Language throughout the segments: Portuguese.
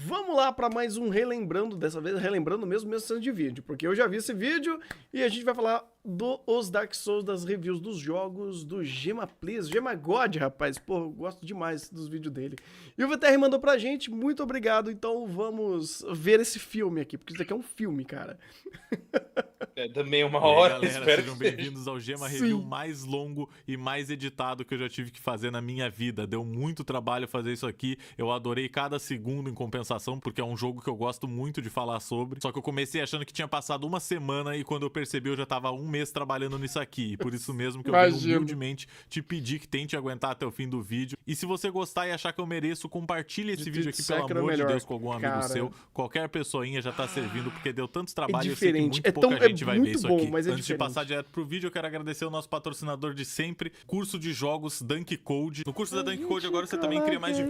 Vamos lá para mais um Relembrando, dessa vez relembrando mesmo sendo de vídeo, porque eu já vi esse vídeo e a gente vai falar dos Dark Souls, das reviews dos jogos do Gema Please, Gema God, rapaz, pô, eu gosto demais dos vídeos dele. E o VTR mandou pra gente, muito obrigado, então vamos ver esse filme aqui, porque isso daqui é um filme, cara. É também uma hora, galera, espero sejam que seja. bem-vindos ao Gema Review mais longo e mais editado que eu já tive que fazer na minha vida. Deu muito trabalho fazer isso aqui, eu adorei cada segundo em compensação, porque é um jogo que eu gosto muito de falar sobre. Só que eu comecei achando que tinha passado uma semana e quando eu percebi eu já tava um mês trabalhando nisso aqui. E por isso mesmo que eu venho humildemente te pedir que tente aguentar até o fim do vídeo. E se você gostar e achar que eu mereço, compartilhe esse vídeo aqui, pelo amor de Deus, com algum amigo seu. Qualquer pessoinha já tá servindo, porque deu tantos trabalhos, eu sei que muito pouca gente vai ver isso aqui. Antes de passar direto pro vídeo, eu quero agradecer o nosso patrocinador de sempre, curso de jogos Dunk Code. No curso da Dunk Code agora você também cria mais de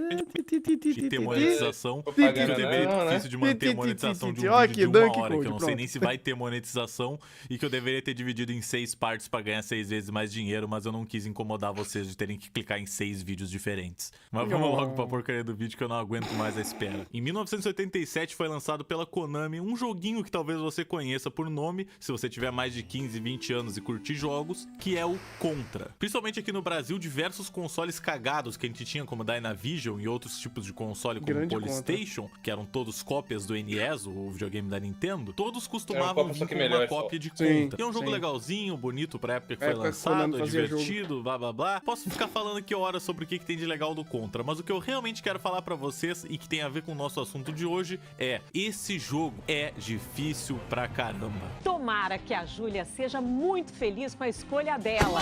ter monetização. Que eu deveria ter difícil de manter a monetização de um vídeo de uma hora, que eu não sei nem se vai ter monetização, e que eu deveria ter dividido em 6 partes pra ganhar 6 vezes mais dinheiro, mas eu não quis incomodar vocês de terem que clicar em 6 vídeos diferentes. Mas vamos logo pra porcaria do vídeo, que eu não aguento mais a espera. Em 1987 foi lançado pela Konami um joguinho que talvez você conheça por nome, se você tiver mais de 15, 20 anos e curtir jogos, que é o Contra. Principalmente aqui no Brasil, diversos consoles cagados que a gente tinha, como Dynavision e outros tipos de console, como o PlayStation, que eram todos cópias do NES, o videogame da Nintendo, todos costumavam vir com uma cópia de Contra. E é um jogo legalzinho, bonito pra época que foi lançado, é divertido, blá blá blá. Posso ficar falando aqui horas sobre o que tem de legal do Contra, mas o que eu realmente quero falar pra vocês e que tem a ver com o nosso assunto de hoje é: esse jogo é difícil pra caramba. Tomara que a Júlia seja muito feliz com a escolha dela.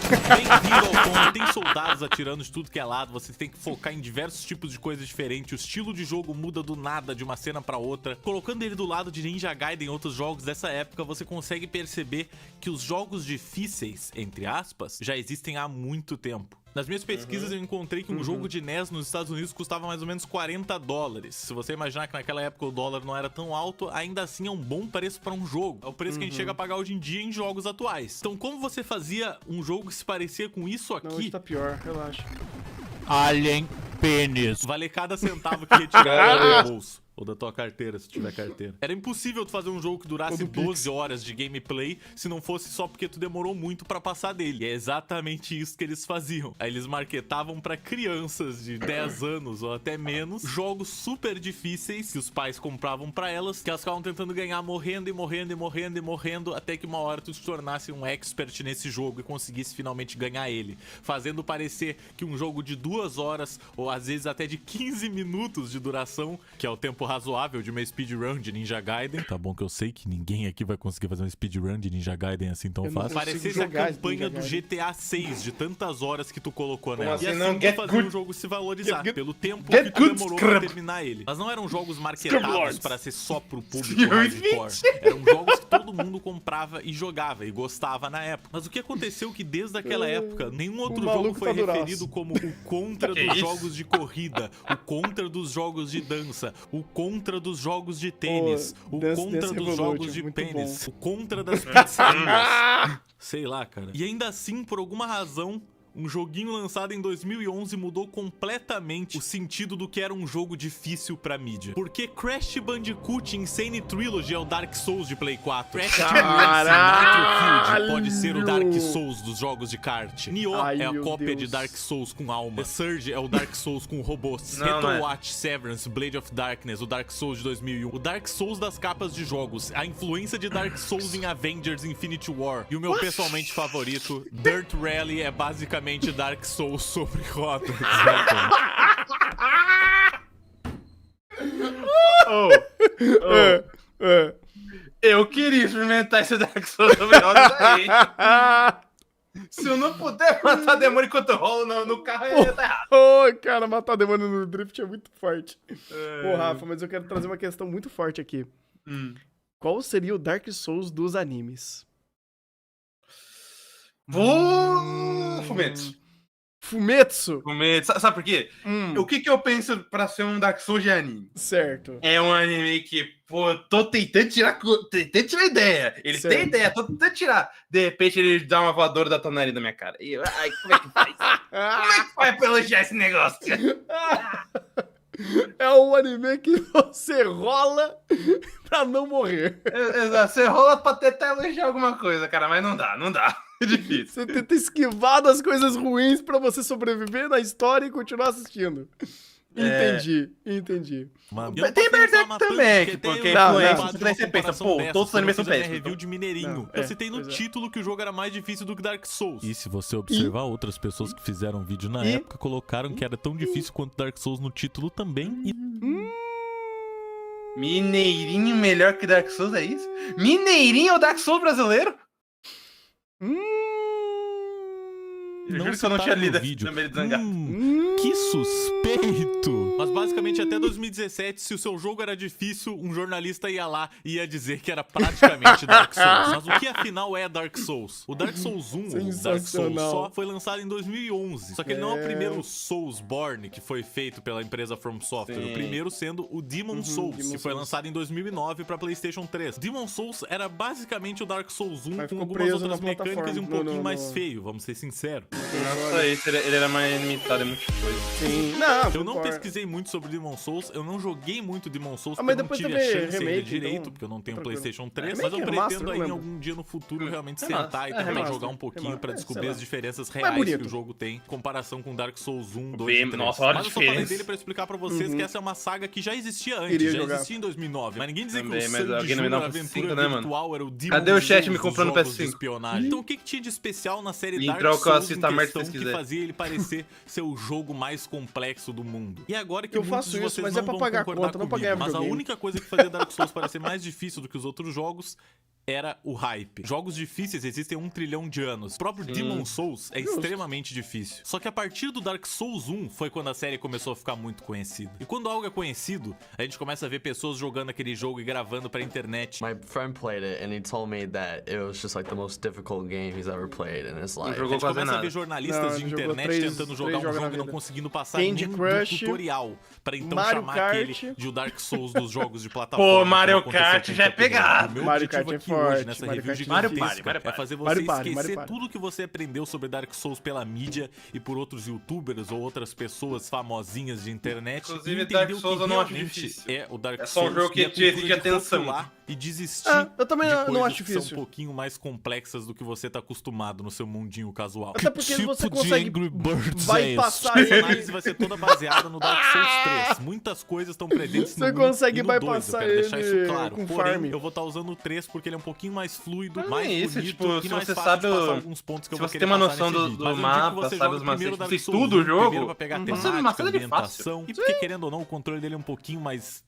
Bem-vindo ao Contra. Tem soldados atirando de tudo que é lado, você tem que focar em diversos tipos de coisas diferentes, o estilo de jogo muda do nada, de uma cena pra outra. Colocando ele do lado de Ninja Gaiden e outros jogos dessa época, você consegue perceber que os jogos difíceis, entre aspas, já existem há muito tempo. Nas minhas pesquisas eu encontrei que um jogo de NES nos Estados Unidos custava mais ou menos $40. Se você imaginar que naquela época o dólar não era tão alto, ainda assim é um bom preço para um jogo. É o preço que a gente chega a pagar hoje em dia em jogos atuais. Então como você fazia um jogo que se parecia com isso aqui? Não, hoje tá pior, relaxa. Alien Penis. Vale cada centavo que retirar do bolso. Ou da tua carteira, se tiver carteira. Era impossível tu fazer um jogo que durasse 12 horas de gameplay se não fosse só porque tu demorou muito pra passar dele. E é exatamente isso que eles faziam. Aí eles marketavam pra crianças de 10 anos ou até menos jogos super difíceis que os pais compravam pra elas, que elas ficavam tentando ganhar morrendo e morrendo e morrendo e morrendo, até que uma hora tu se tornasse um expert nesse jogo e conseguisse finalmente ganhar ele. Fazendo parecer que um jogo de 2 horas ou às vezes até de 15 minutos de duração, que é o tempo razoável de uma speedrun de Ninja Gaiden. Tá bom que eu sei que ninguém aqui vai conseguir fazer uma speedrun de Ninja Gaiden assim tão fácil. Parecesse a campanha do GTA 6 de tantas horas que tu colocou nela. Assim, e assim não, tu fazia um jogo se valorizar pelo tempo que tu demorou pra terminar ele. Mas não eram jogos marketados para ser só pro público hardcore. Eram jogos que todo mundo comprava e jogava e gostava na época. Mas o que aconteceu que desde aquela época nenhum outro jogo foi referido como o Contra dos jogos de corrida, o Contra dos jogos de dança, o Contra dos jogos de tênis, o Contra dos jogos de pênis, o Contra das pizzarias. Sei lá, cara. E ainda assim, por alguma razão, um joguinho lançado em 2011 mudou completamente o sentido do que era um jogo difícil pra mídia. Porque Crash Bandicoot Insane Trilogy é o Dark Souls de Play 4. Crash Nitro pode ser o Dark Souls dos jogos de kart. Nioh é a cópia de Dark Souls com alma. The Surge é o Dark Souls com robôs. Metal Watch, Severance, Blade of Darkness, o Dark Souls de 2001. O Dark Souls das capas de jogos. A influência de Dark Souls em Avengers Infinity War. E o meu pessoalmente favorito, Dirt Rally, é basicamente Dark Souls sobre rodas. Eu queria experimentar esse Dark Souls sobre rodas aí. Se eu não puder matar demônio enquanto eu rolo no carro, ia tá errado. Cara, matar demônio no drift é muito forte. Pô, Rafa, mas eu quero trazer uma questão muito forte aqui. Qual seria o Dark Souls dos animes? Fumetsu. Fumetsu? Sabe por quê? O que eu penso pra ser um Dark Souls de anime? Certo. É um anime que, pô, tô tentando tirar ideia. Ele tem ideia, tô tentando tirar. De repente ele dá uma voadora da tonalidade da minha cara. E eu, ai, como é que faz? Como é que faz pra elogiar esse negócio? É um anime que você rola pra não morrer. Exato, você rola pra tentar elogiar alguma coisa, cara, mas não dá. É difícil. Você tenta esquivar das coisas ruins pra você sobreviver na história e continuar assistindo. Entendi. Mano, Mas tem Berserk também, tipo, que é influência. Daí você pensa, pô, todos os animes são péssimos. péssimos. Review de Mineirinho. Eu citei no título que o jogo era mais difícil do que Dark Souls. E se você observar, outras pessoas que fizeram vídeo na época colocaram que era tão difícil quanto Dark Souls no título também. E Mineirinho melhor que Dark Souls, é isso? Mineirinho é o Dark Souls brasileiro? Eu juro que eu não tinha lido esse número de Zangato. Que suspeito! Mas basicamente até 2017, se o seu jogo era difícil, um jornalista ia lá e ia dizer que era praticamente Dark Souls. Mas o que afinal é Dark Souls? O Dark Souls 1, ou Dark Souls só, foi lançado em 2011. Só que ele não é o primeiro Soulsborne que foi feito pela empresa From Software. Sim. O primeiro sendo o Demon Souls, que foi lançado em 2009 pra PlayStation 3. Demon Souls era basicamente o Dark Souls 1 com algumas outras mecânicas e um pouquinho mais feio, vamos ser sinceros. Nossa, ele era mais limitado, é muita coisa. Sim. Não, eu não pesquisei muito sobre Demon Souls, eu não joguei muito Demon Souls, mas porque eu não depois tive a teve chance ainda remake, direito, então, porque eu não tenho tranquilo. PlayStation 3, Remake mas eu é remaster, pretendo eu aí em lembro. algum dia no futuro realmente Remaster. sentar e É, tentar remaster. jogar um pouquinho Remaster. pra descobrir Sei as lá. diferenças Mas reais bonito. que o jogo tem em comparação com Dark Souls 1, 2 Bem, e 3. nossa, olha a Mas eu só falei diferença. dele pra explicar pra vocês que essa é uma saga que já existia antes, Iria já jogar. existia em 2009. Mas ninguém dizia Também, que o mas Sandy alguém não me dá Júnior um Aventura PS5, né, mano? Virtual era o Demon Cadê o chat Souls me dos comprando jogos de PS5? espionagem. Então o que tinha de especial na série Dark Entrar o que eu Souls assisto a em merda se questão vocês que quiserem. fazia ele parecer ser o jogo mais complexo do mundo? E agora que Eu muitos faço de isso, vocês mas não é pra vão pagar concordar conta, não pra comigo, ganhar mas a videogame. única coisa que fazia Dark Souls parecer mais difícil do que os outros jogos era o hype. Jogos difíceis existem 1 trilhão de anos. O próprio Demon Souls é extremamente difícil. Só que a partir do Dark Souls 1 foi quando a série começou a ficar muito conhecida. E quando algo é conhecido, a gente começa a ver pessoas jogando aquele jogo e gravando pra internet. My friend played it and he told me that it was just like the most difficult game he's ever played in his life. A jogou gente quase começa a nada. ver jornalistas Não, de ele jogou internet três tentando jogar um jogos na jogo e não vida. conseguindo passar Candy nem Crush, do tutorial. Pra então Mario chamar Kart. aquele de o Dark Souls dos jogos de plataforma. Pô, Mario como aconteceu Kart com já é Cuphead. pegado. O meu Mario objetivo Kart é aqui hoje, forte, nessa Mario review Kart é gigantesca, difícil. Mario é Party. fazer você Mario Party, esquecer Mario Party. tudo que você aprendeu sobre Dark Souls pela mídia e por outros youtubers ou outras pessoas famosinhas de internet. Inclusive, e entender Dark o que Souls eu não acho realmente difícil. É o Dark É só um Souls jogo que e a cultura exige de atenção. rotular e desistir Eu também de não coisas acho que difícil. são um pouquinho mais complexas do que você tá acostumado no seu mundinho casual. Até porque você de consegue Angry Birds vai é passar esse? A ele. análise vai ser toda baseada no Dark Souls 3. Muitas coisas estão presentes no Você 1 consegue e no 2. Eu bypassar quero deixar ele isso claro. com Porém, farm. eu vou estar usando o 3 porque ele é um pouquinho mais fluido, Mas mais é isso, bonito tipo, e se mais você fácil sabe de passar o- alguns pontos que se eu vou você querer tem uma passar noção nesse do- vídeo. do Mas eu digo mapa, que você sabe joga os primeiro macetes, Dark você Souls estuda 1, o jogo, primeiro pra pegar a você temática, macetes é ambientação. E porque, querendo ou não, o controle dele é um pouquinho mais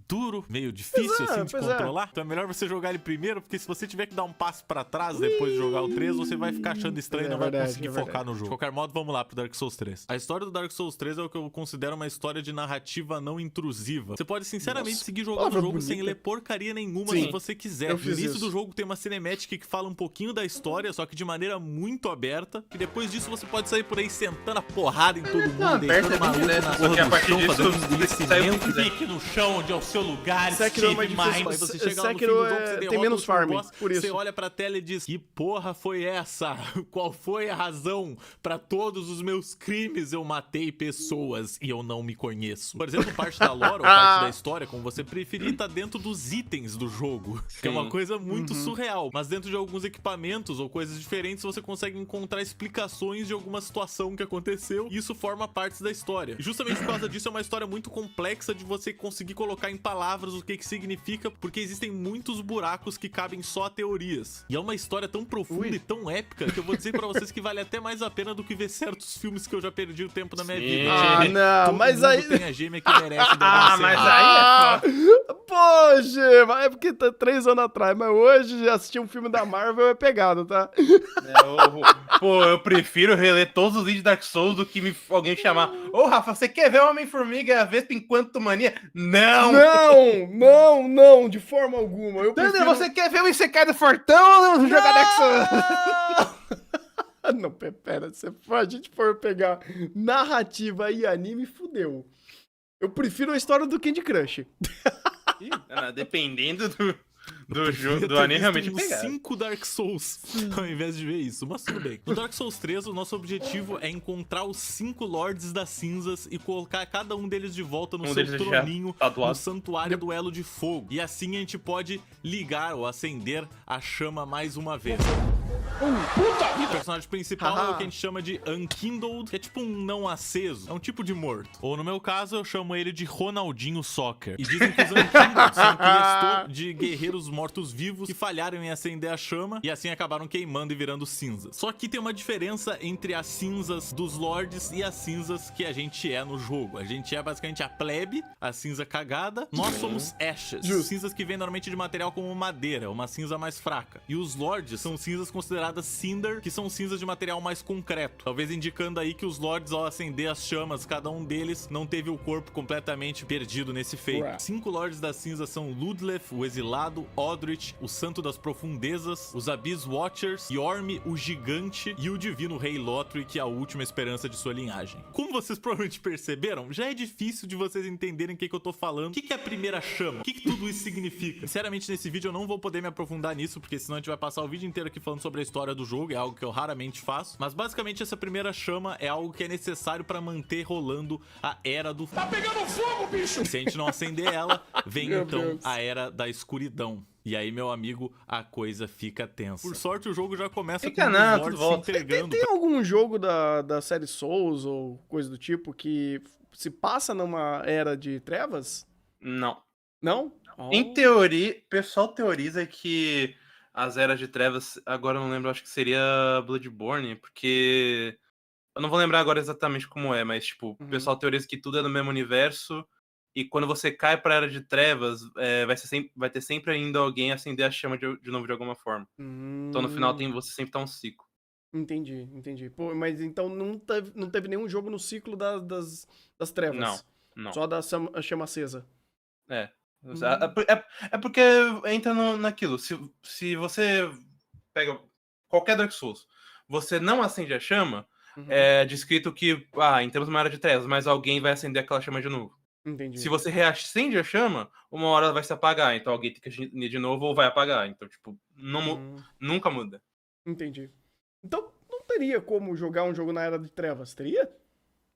duro, meio difícil assim de pois é. controlar. Então é melhor você jogar ele primeiro, porque se você tiver que dar um passo pra trás depois de jogar o 3, você vai ficar achando estranho e É não vai verdade, conseguir é focar verdade. no jogo. De qualquer modo, vamos lá pro Dark Souls 3. A história do Dark Souls 3 é o que eu considero uma história de narrativa não intrusiva. Você pode sinceramente seguir jogando o palavra jogo sem bonita. ler porcaria nenhuma Sim, se você quiser. eu No fiz início isso. do jogo tem uma cinemática que fala um pouquinho da história, só que de maneira muito aberta. E depois disso você pode sair por aí sentando a porrada em todo mundo, Não, deixando aberta é maluco bem na direto, só que porra a do partir chão, disso fazendo você um sai o que descimento. quiser. Fique no chão, onde é o seu lugar, Sekiro é mais demais. difícil, Aí você chega lá no fim Sekiro do jogo, é- você tem derrota menos o último farm, boss, por isso. Você olha pra tela e diz, que porra foi essa? Qual foi a razão? Pra todos os meus crimes eu matei pessoas e eu não me conheço. Por exemplo, parte da lore ou parte da história, como você preferir, tá dentro dos itens do jogo. Que é uma Sim. coisa muito surreal. Mas dentro de alguns equipamentos ou coisas diferentes, você consegue encontrar explicações de alguma situação que aconteceu. E isso forma parte da história. E justamente por causa disso, é uma história muito complexa de você conseguir colocar em palavras o que significa, porque existem muitos buracos que cabem só a teorias. E é uma história tão profunda e tão épica que eu vou dizer pra vocês que vale até mais a pena do que ver certos filmes que eu já perdi o tempo da minha Sim. vida. Ah, não, Todo mas mundo aí... tem a gêmea que merece. Ah, mas aí é foda. Poxa, mas é porque tá 3 anos atrás, mas hoje já assistir um filme da Marvel é pegado, tá? Pô, eu prefiro reler todos os vídeos de Dark Souls do que alguém chamar. Ô, Rafa, você quer ver Homem-Formiga e a Vespa enquanto mania? Não! Não, de forma alguma. Eu Thunder, prefiro... você quer ver o Isekai do Fortão ou jogar Dark Souls? Não, pera, se a gente for pegar narrativa e anime, fudeu. Eu prefiro a história do Candy Crush. Dependendo do... do anime realmente uns pegar. 5 Dark Souls ao invés de ver isso, mas tudo bem. No Dark Souls 3, o nosso objetivo é encontrar os 5 Lords das Cinzas e colocar cada um deles de volta no seu deles já troninho tatuado. no Santuário do Elo de Fogo. E assim a gente pode ligar ou acender a chama mais uma vez. O personagem principal é o que a gente chama de Unkindled, que é tipo um não aceso, é um tipo de morto. Ou no meu caso, eu chamo ele de Ronaldinho Soccer. E dizem que os Unkindled são crias de guerreiros mortos-vivos que falharam em acender a chama e assim acabaram queimando e virando cinzas. Só que tem uma diferença entre as cinzas dos Lords e as cinzas que a gente é no jogo. A gente é basicamente a plebe, a cinza cagada. Nós somos Ashes, cinzas que vêm normalmente de material como madeira, uma cinza mais fraca. E os Lords são cinzas consideradas Cinder, que são cinzas de material mais concreto. Talvez indicando aí que os Lords, ao acender as chamas, cada um deles não teve o corpo completamente perdido nesse feito. 5 Lords da cinza são Ludleth, o Exilado, Odrich, o Santo das Profundezas, os Abyss Watchers, Yorm, o Gigante e o Divino Rei Lothric, a última esperança de sua linhagem. Como vocês provavelmente perceberam, já é difícil de vocês entenderem o que eu tô falando. O que é a primeira chama? O que tudo isso significa? Sinceramente, nesse vídeo eu não vou poder me aprofundar nisso, porque senão a gente vai passar o vídeo inteiro aqui falando sobre a história do jogo, é algo que eu raramente faço. Mas basicamente essa primeira chama é algo que é necessário pra manter rolando a Era do... Tá pegando fogo, bicho! Se a gente não acender ela, vem então a Era da Escuridão. E aí, meu amigo, a coisa fica tensa. Por sorte, o jogo já começa com os Lords se entregando. Tem algum jogo da série Souls ou coisa do tipo que se passa numa Era de Trevas? Não. Não? Em teoria, o pessoal teoriza que as Eras de Trevas, agora eu não lembro, acho que seria Bloodborne, porque... Eu não vou lembrar agora exatamente como é, mas, tipo, o pessoal teoriza que tudo é no mesmo universo, e quando você cai pra Era de Trevas, vai ter sempre ainda alguém acender a chama de novo de alguma forma. Então, no final, você sempre tá um ciclo. Entendi. Pô, mas então não teve nenhum jogo no ciclo das Trevas? Não. Só da chama acesa? É. É porque entra naquilo. Se você pega qualquer Dark Souls, você não acende a chama, é descrito que, entramos numa Era de Trevas, mas alguém vai acender aquela chama de novo. Entendi. Se você reacende a chama, uma hora ela vai se apagar, então alguém tem que acender de novo ou vai apagar. Então, tipo, nunca muda. Entendi. Então não teria como jogar um jogo na Era de Trevas, teria?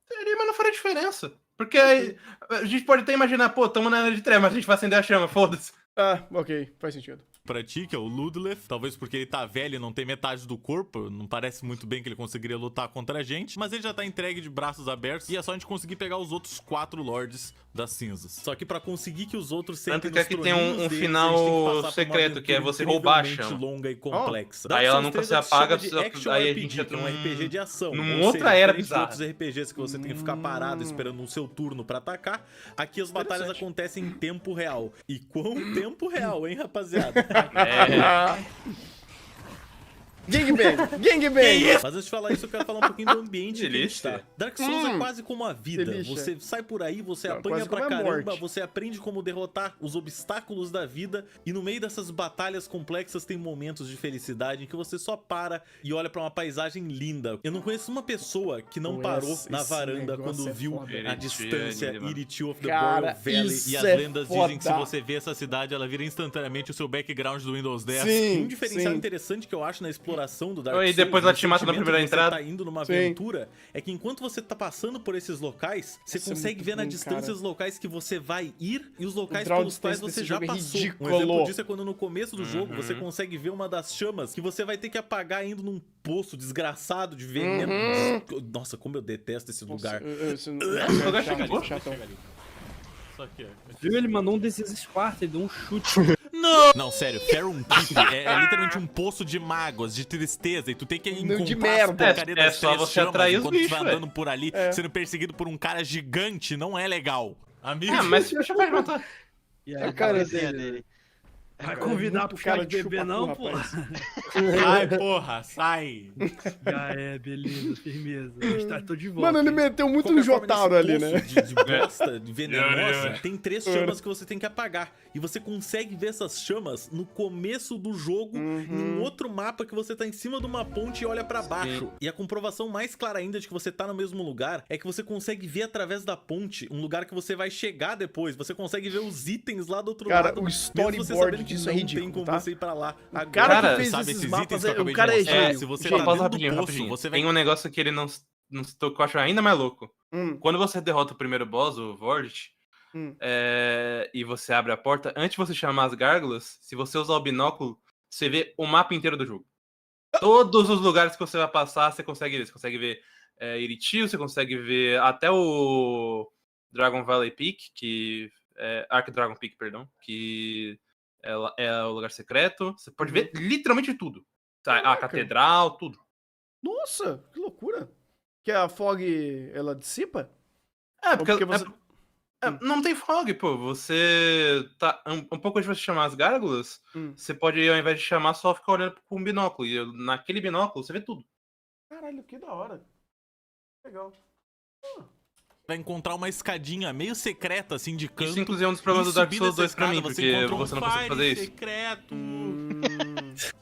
Teria, mas não faria diferença. Porque aí, a gente pode até imaginar, pô, tamo na Era de Trevas, mas a gente vai acender a chama, foda-se. Ah, ok, faz sentido. Pra ti, que é o Ludleth, talvez porque ele tá velho e não tem metade do corpo, não parece muito bem que ele conseguiria lutar contra a gente, mas ele já tá entregue de braços abertos e é só a gente conseguir pegar os outros 4 Lords das Cinzas. Só que pra conseguir que os outros sentem Tanto que aqui tem um final secreto, que é você roubar a chama. Longa e complexa. Aí ela nunca se apaga, aí a gente entra num RPG de ação. Numa outra era bizarra. Outros RPGs que você tem que ficar parado esperando o seu turno pra atacar, aqui as batalhas acontecem em tempo real. E quão tempo real, hein, rapaziada? Gangbang! Mas antes de falar isso, eu quero falar um pouquinho do ambiente que a gente tá. Dark Souls é quase como a vida. Delícia. Você sai por aí, você Não, apanha quase pra como a caramba, morte. você aprende como derrotar os obstáculos da vida. E no meio dessas batalhas complexas tem momentos de felicidade em que você só para e olha pra uma paisagem linda. Eu não conheço uma pessoa que não parou na varanda quando viu a distância Irithil of the Boreal Valley. E as lendas dizem que se você vê essa cidade, ela vira instantaneamente o seu background do Windows 10. Sim, Um diferencial interessante que eu acho na exploração do Dark E Souls, depois ela te mata na sentimento primeira que você entrada. tá indo numa Sim. aventura, é que enquanto você tá passando por esses locais, você Isso é consegue muito ver na bom, distância cara. os locais que você vai ir e os locais grau de pelos quais distância você desse já jogo é passou. Um ridículo. exemplo disso é quando no começo do jogo você consegue ver uma das chamas que você vai ter que apagar indo num poço desgraçado de veneno. Nossa, como eu detesto esse lugar. lugar chega ali. Chatão. Só que Viu? Ele mandou um desses Sparta e deu um chute. Não, sério, Farum Keep é literalmente um poço de mágoas, de tristeza, e tu tem que encontrar de as merda. porcaria das só três você chamas atrair os enquanto tu bichos, vai velho. andando por ali, sendo perseguido por um cara gigante, não é legal. Amigo, Mas se eu pode matar. E aí, A cara dele. vai convidar pro cara de beber não, pô? sai, porra, sai. Já é, beleza, firmeza. Estou de volta. Mano, ele meteu muito Qualquer um forma, Jotaro nesse ali, poço né? de bosta venenosa, tem 3 chamas que você tem que apagar. E você consegue ver essas chamas no começo do jogo, em um outro mapa que você tá em cima de uma ponte e olha pra baixo. E a comprovação mais clara ainda de que você tá no mesmo lugar é que você consegue ver através da ponte um lugar que você vai chegar depois. Você consegue ver os itens lá do outro Cara, lado. o mesmo você storyboard sabendo que disso é não ridículo, tem como tá? você ir pra lá. O cara Cara, que fez sabe esses esses mapas, itens que eu acabei o cara de é mostrar? gênio. Se você gênio. tá Pausa dentro do rapidinho, poço, rapidinho. você vai... Tem um negócio que ele não citou que eu acho ainda mais louco. Hum, Quando você derrota o primeiro boss, o Vordt, hum. e você abre a porta, antes de você chamar as gárgulas, se você usar o binóculo, você vê o mapa inteiro do jogo. Todos os lugares que você vai passar, você consegue ver. Você consegue ver Iritil, você consegue ver até o Dragon Valley Peak, que Arc Dragon Peak, perdão, que é o lugar secreto. Você pode ver literalmente tudo. Tá? A Caraca. catedral, tudo. Nossa, que loucura. Que a fog, ela dissipa? É, Ou porque você... não tem fog, pô. Você tá um pouco antes de você chamar as gárgulas, Hum. você pode, ao invés de chamar, só ficar olhando com um binóculo. E naquele binóculo você vê tudo. Caralho, que da hora. Legal. vai encontrar uma escadinha meio secreta, assim, de canto. Isso, inclusive, é um dos problemas e do Dark subir Souls nessa 2 pra mim, escada, porque encontra um você não consegue fazer fire isso. secreto.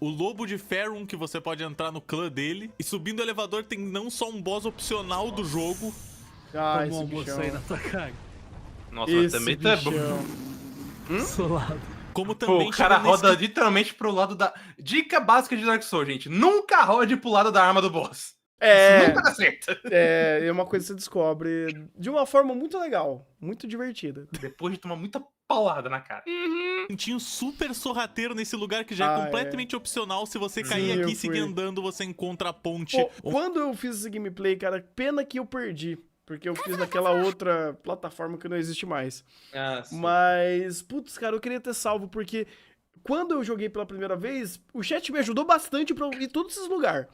O lobo de Faerun, que você pode entrar no clã dele. E subindo o elevador tem não só um boss opcional do jogo. Ah, Toma esse um almoço bichão. aí na tua cara. Nossa, mas Esse também tá bom. bichão. Solado. Como Pô, também o cara chega nesse- roda literalmente pro lado da... Dica básica de Dark Souls, gente. Nunca rode pro lado da arma do boss. É, Nunca dá certo. é uma coisa que você descobre de uma forma muito legal, muito divertida. Depois de tomar muita paulada na cara. Tinha um super sorrateiro nesse lugar que já é Ah, completamente opcional. Se você cair Sim, aqui eu e seguir fui. andando, você encontra a ponte. Pô, quando eu fiz esse gameplay, cara, pena que eu perdi. Porque eu fiz naquela outra plataforma que não existe mais. Ah, sim. Mas, putz, cara, eu queria ter salvo, porque quando eu joguei pela primeira vez, o chat me ajudou bastante pra eu ir em todos esses lugares.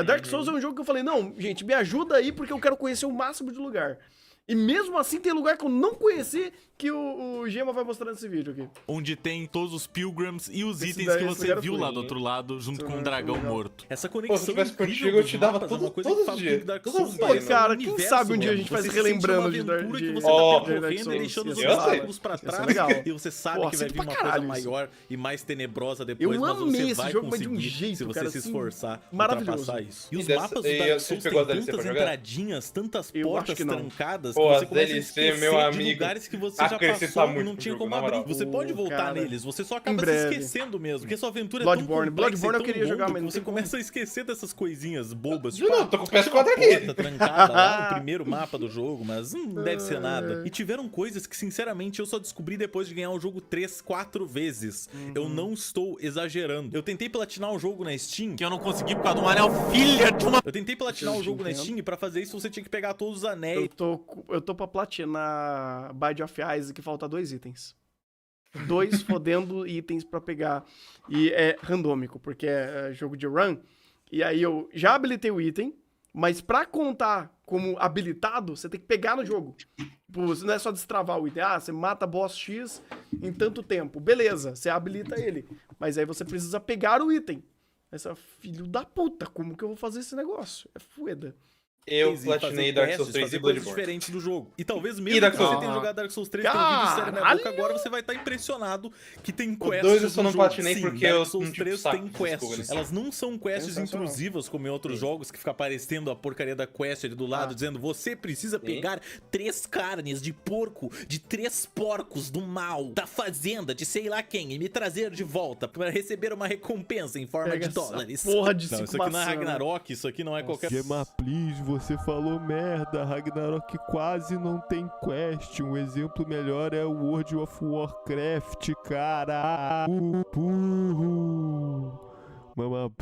Dark Souls é um jogo que eu falei, não, gente, me ajuda aí porque eu quero conhecer o máximo de lugar. E mesmo assim tem lugar que eu não conheci que o Gema vai mostrar nesse vídeo aqui. Onde tem todos os pilgrims e os Esse itens daí- que esse você lugar eu viu fui. lá do outro lado, junto Esse com um lugar foi dragão legal. morto. Essa Pô, conexão se tivesse incrível contigo, eu dos te dava mapas é tudo- uma coisa todos que os faz dias. com Dark Todos Souls os pareça dias, cara, um quem universo sabe um dia a mesmo. gente vai Você se sente relembrando uma de aventura Dark- que você Ó, tá Dark percorrendo Souls. e deixando os Ia ser obstáculos legal. pra Ia ser trás. legal. E você sabe Pô, que vai sinto vir pra uma caralho coisa isso. maior e mais tenebrosa depois, mas amei você esse vai jogo, mas de um conseguir jeito, se você cara, se assim, esforçar, maravilhoso. ultrapassar isso. E os dessa- mapas do e Dark você Souls pegou têm as DLC tantas pra jogar? entradinhas, tantas Eu acho portas que não. trancadas, Pô, que você as começa a DLC, esquecer meu de amigo, lugares que você já acrescenta passou e muito não pro tinha jogo, como na moral. abrir. Você pode voltar Cara. neles, você só Em acaba se breve. esquecendo mesmo, porque sua aventura Bloodborne. é tão complexa Bloodborne eu e tão queria jogar, longa mas que não você tem como. começa a esquecer dessas coisinhas bobas. Não, Tipo, tô com o tem uma PS4 aqui. porta trancada lá no primeiro mapa do jogo, mas não deve ser nada. E tiveram coisas que, sinceramente, eu só descobri depois de ganhar o jogo 3, 4 vezes. Eu não estou exagerando. Eu tentei platinar o jogo na Steam, que eu não consegui por causa de um anel filha de uma... Eu tentei platinar o jogo na Entendo. Steam e pra fazer isso você tinha que pegar todos os Eu anéis. tô pra platinar Binding of Isaac, que falta 2 itens. 2 fodendo itens pra pegar. E é randômico, porque é jogo de run. E aí eu já habilitei o item, mas pra contar como habilitado, você tem que pegar no jogo. Tipo, não é só destravar o item. Ah, você mata boss X em tanto tempo. Beleza, você habilita ele. Mas aí você precisa pegar o item. Essa filho da puta, como que eu vou fazer esse negócio? É fueda. Eu E fazer platinei Dark Souls quests, 3 fazer e coisas Bloodborne. diferentes do jogo. E talvez mesmo E Dark que você Souls. tenha jogado Dark Souls 3 pelo vídeo sério na Caralho! boca, agora você vai estar impressionado que tem quests 2 eu só no não jogo. platinei Sim, porque Dark eu Souls não tive 3 saco tem dessas quests. coisas. Elas não são quests Sensacional. intrusivas como em outros jogos que fica aparecendo a porcaria da quest ali do lado dizendo você precisa pegar 3 carnes de porco, de 3 porcos do mal, da fazenda de sei lá quem e me trazer de volta para receber uma recompensa em forma Pega de essa dólares. porra de Não, 5 isso aqui não é maçã, né? Ragnarok, isso aqui não é qualquer... Gema, please, você falou merda. Ragnarok quase não tem quest. Um exemplo melhor é o World of Warcraft, cara.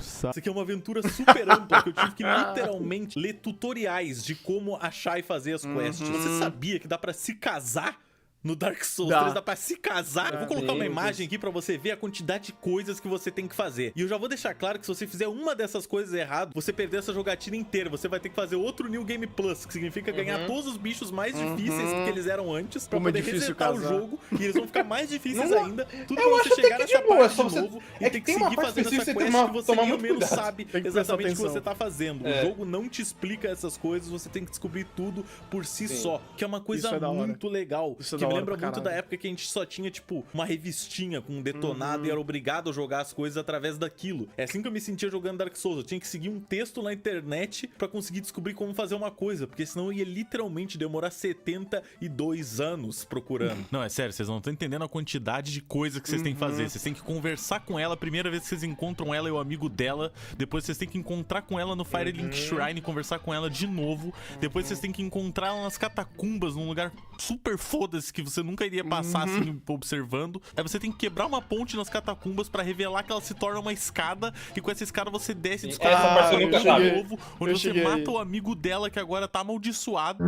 Isso aqui é uma aventura super ampla que eu tive que literalmente ler tutoriais de como achar e fazer as quests. Você sabia que dá pra se casar? No Dark Souls Dá. 3 dá pra se casar. Eu vou colocar uma Meu imagem aqui pra você ver a quantidade de coisas que você tem que fazer. E eu já vou deixar claro que se você fizer uma dessas coisas errado, você perder essa jogatina inteira. Você vai ter que fazer outro New Game Plus, que significa ganhar todos os bichos mais difíceis do que eles eram antes, pra Como é poder difícil resetar o casar. jogo. E eles vão ficar mais difíceis Não, ainda. Tudo eu pra acho você até chegar que nessa de boa, parte só de você- novo é e que ter que tem uma seguir parte fazendo essa específica que quest você tem que você tomar nem ao muito menos cuidado. sabe Tem que prestar exatamente o que atenção. você tá fazendo. É. O jogo não te explica essas coisas, você tem que descobrir tudo por si Sim. só. Que é uma coisa Isso é da hora. muito legal. Isso é que da hora lembra pra muito da caralho. época que a gente só tinha, tipo, uma revistinha com um detonado e era obrigado a jogar as coisas através daquilo. É assim que eu me sentia jogando Dark Souls. Eu tinha que seguir um texto na internet pra conseguir descobrir como fazer uma coisa, porque senão eu ia literalmente demorar 72 anos procurando. Não, é sério, vocês não estão entendendo a quantidade de coisa que vocês têm que fazer. Vocês têm que conversar com ela, a primeira vez que vocês encontram ela e o amigo dela. Depois vocês têm que encontrar com ela no Firelink Shrine e conversar com ela de novo. Depois vocês têm que encontrar ela nas catacumbas, num lugar super foda-se que você nunca iria passar assim, observando. Aí você tem que quebrar uma ponte nas catacumbas pra revelar que ela se torna uma escada. E com essa escada você desce e descobre Essa parte eu nunca de sabe. novo, onde Eu você cheguei. mata o amigo dela que agora tá amaldiçoado.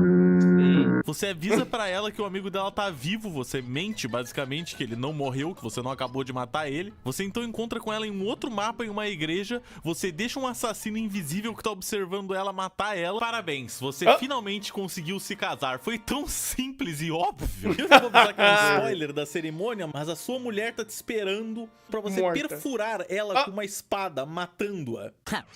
Você avisa pra ela que o amigo dela tá vivo, você mente basicamente que ele não morreu, que você não acabou de matar ele. Você então encontra com ela em um outro mapa, em uma igreja. Você deixa um assassino invisível que tá observando ela matar ela. Parabéns, você finalmente conseguiu se casar. Foi tão simples e óbvio. Eu não vou avisar que é um spoiler da cerimônia, mas a sua mulher tá te esperando pra você Morta. perfurar ela com uma espada, matando-a.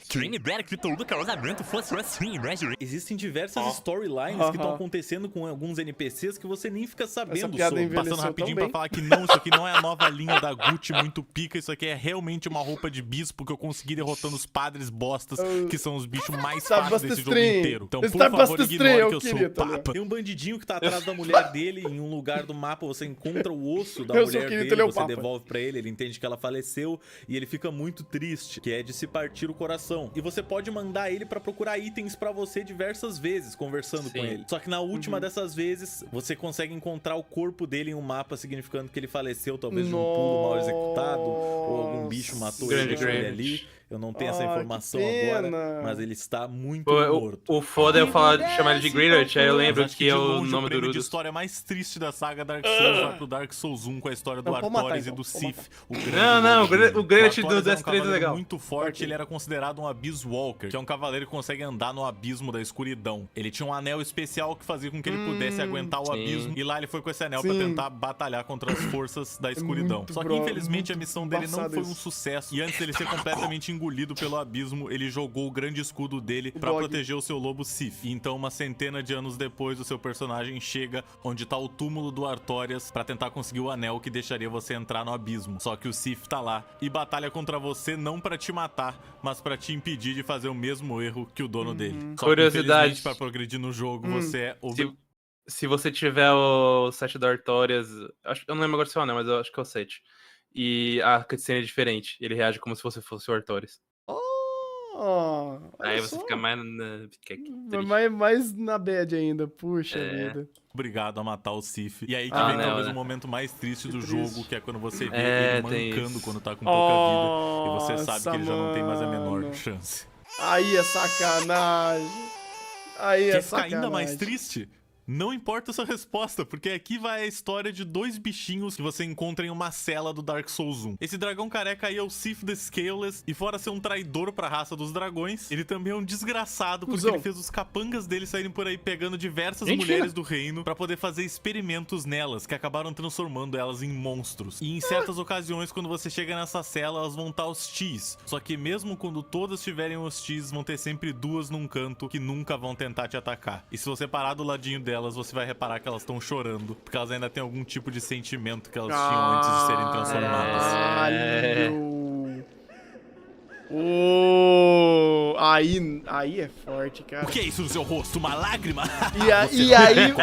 Quem me dera que todo casamento fosse assim, né, Júlio? Existem diversas storylines que estão acontecendo com alguns NPCs que você nem fica sabendo piada sobre. envelheceu Passando rapidinho tão pra bem. falar que não, isso aqui não é a nova linha da Gucci muito pica, isso aqui é realmente uma roupa de bispo que eu consegui derrotando os padres bostas, que são os bichos mais Stop fáceis desse jogo Stream. inteiro. Então, por Stop favor, Stream, ignore eu que eu sou queria, o tá ligado? Papa. Tem um bandidinho que tá atrás da mulher dele, em um lugar do mapa você encontra o osso da Eu sou mulher querido, dele, ele é o você Papa. devolve pra ele entende que ela faleceu e ele fica muito triste, que é de se partir o coração. E você pode mandar ele pra procurar itens pra você diversas vezes, conversando com Sim. ele. Só que na última dessas vezes, você consegue encontrar o corpo dele em um mapa, significando que ele faleceu, talvez de um pulo mal executado, ou algum bicho matou ele, Grande deixou ele Granite. ali. Eu não tenho essa Ah, que informação pena. agora, mas ele está muito O, morto. o foda é eu falar, chamar ele de Greenlight, aí eu lembro Mas acho que é de o longe nome do prêmio de Urudo. história mais triste da saga Dark Souls vai pro Dark Souls 1 com a história do Não, pode matar, Artorias então, e do pode Sif. O grande Não, lobo. o Greenlight do Artorias era um DS3 é cavaleiro legal. muito forte, ele era considerado um Abyss Walker, que é um cavaleiro que consegue andar no abismo da escuridão. Ele tinha um anel especial que fazia com que ele pudesse aguentar o sim. abismo, e lá ele foi com esse anel pra Sim. tentar batalhar contra as forças da escuridão. muito Só que bro- infelizmente a muito missão dele não embaçado foi um isso. sucesso, e antes dele ser completamente engolido pelo abismo, ele jogou o grande escudo dele pra Dog. proteger o seu lobo Sif. E então, uma centena de anos depois, o seu personagem chega onde tá o túmulo do Artorias pra tentar conseguir o anel que deixaria você entrar no abismo. Só que o Sif tá lá e batalha contra você não pra te matar, mas pra te impedir de fazer o mesmo erro que o dono dele. Só que, Curiosidade. infelizmente, pra progredir no jogo, você é Se você tiver o set da Artorias, eu não lembro agora se é o anel, mas eu acho que é o set. E a cutscene é diferente, ele reage como se você fosse o Artorias. Oh, Aí olha você só. fica mais na... fica triste. mais na bad ainda, puxa vida. obrigado a matar o Sif. E aí que Ah, vem não, talvez né? o momento mais triste do triste. jogo, que é quando você vê É, ele tem mancando isso. quando tá com pouca vida. E você sabe Nossa, que ele já não tem mais a menor mano. chance. Aí é sacanagem. Aí é Quer ficar sacanagem. ainda mais triste? Não importa a sua resposta, porque aqui vai a história de dois bichinhos que você encontra em uma cela do Dark Souls 1. Esse dragão careca aí é o Sif the Scaleless, e fora ser um traidor pra raça dos dragões, ele também é um desgraçado, porque Cusão. ele fez os capangas dele saírem por aí pegando diversas Mentira. mulheres do reino pra poder fazer experimentos nelas, que acabaram transformando elas em monstros. E em certas ocasiões, quando você chega nessa cela, elas vão estar hostis. Só que mesmo quando todas estiverem hostis, vão ter sempre duas num canto que nunca vão tentar te atacar. E se você parar do ladinho delas, você vai reparar que elas estão chorando, porque elas ainda têm algum tipo de sentimento que elas tinham antes de serem transformadas. Caralho. Oh, aí é forte, cara. O que é isso no seu rosto? Uma lágrima? E aí...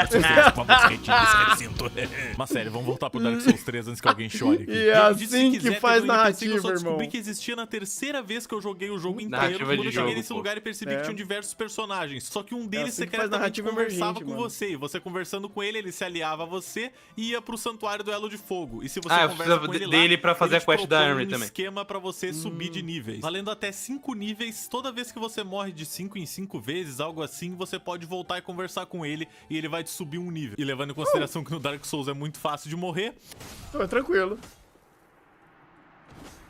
Mas sério, vamos voltar pro Dark Souls 3 antes que alguém chore aqui. E é eu disse, assim se que quiser, faz teve um NPC que eu narrativa, só descobri irmão. que existia na terceira vez que eu joguei o jogo inteiro. Narrativa Quando de eu cheguei jogo, nesse pô. lugar e percebi É. que tinham diversos personagens. Só que um deles assim que faz secretamente narrativa conversava emergente, com mano. você. E você conversando com ele, ele se aliava a você e ia pro Santuário do Elo de Fogo. E se você Ah, eu conversa precisava com ele dele lá, pra fazer ele a te quest da propõe Armory um também. esquema pra você subir de níveis. Valendo até 5 níveis. Toda vez que você morre de 5 em 5 vezes, algo assim, você pode voltar e conversar com ele e ele vai te subir um nível. E levando em consideração que no Dark Souls é muito fácil de morrer, Tô tranquilo.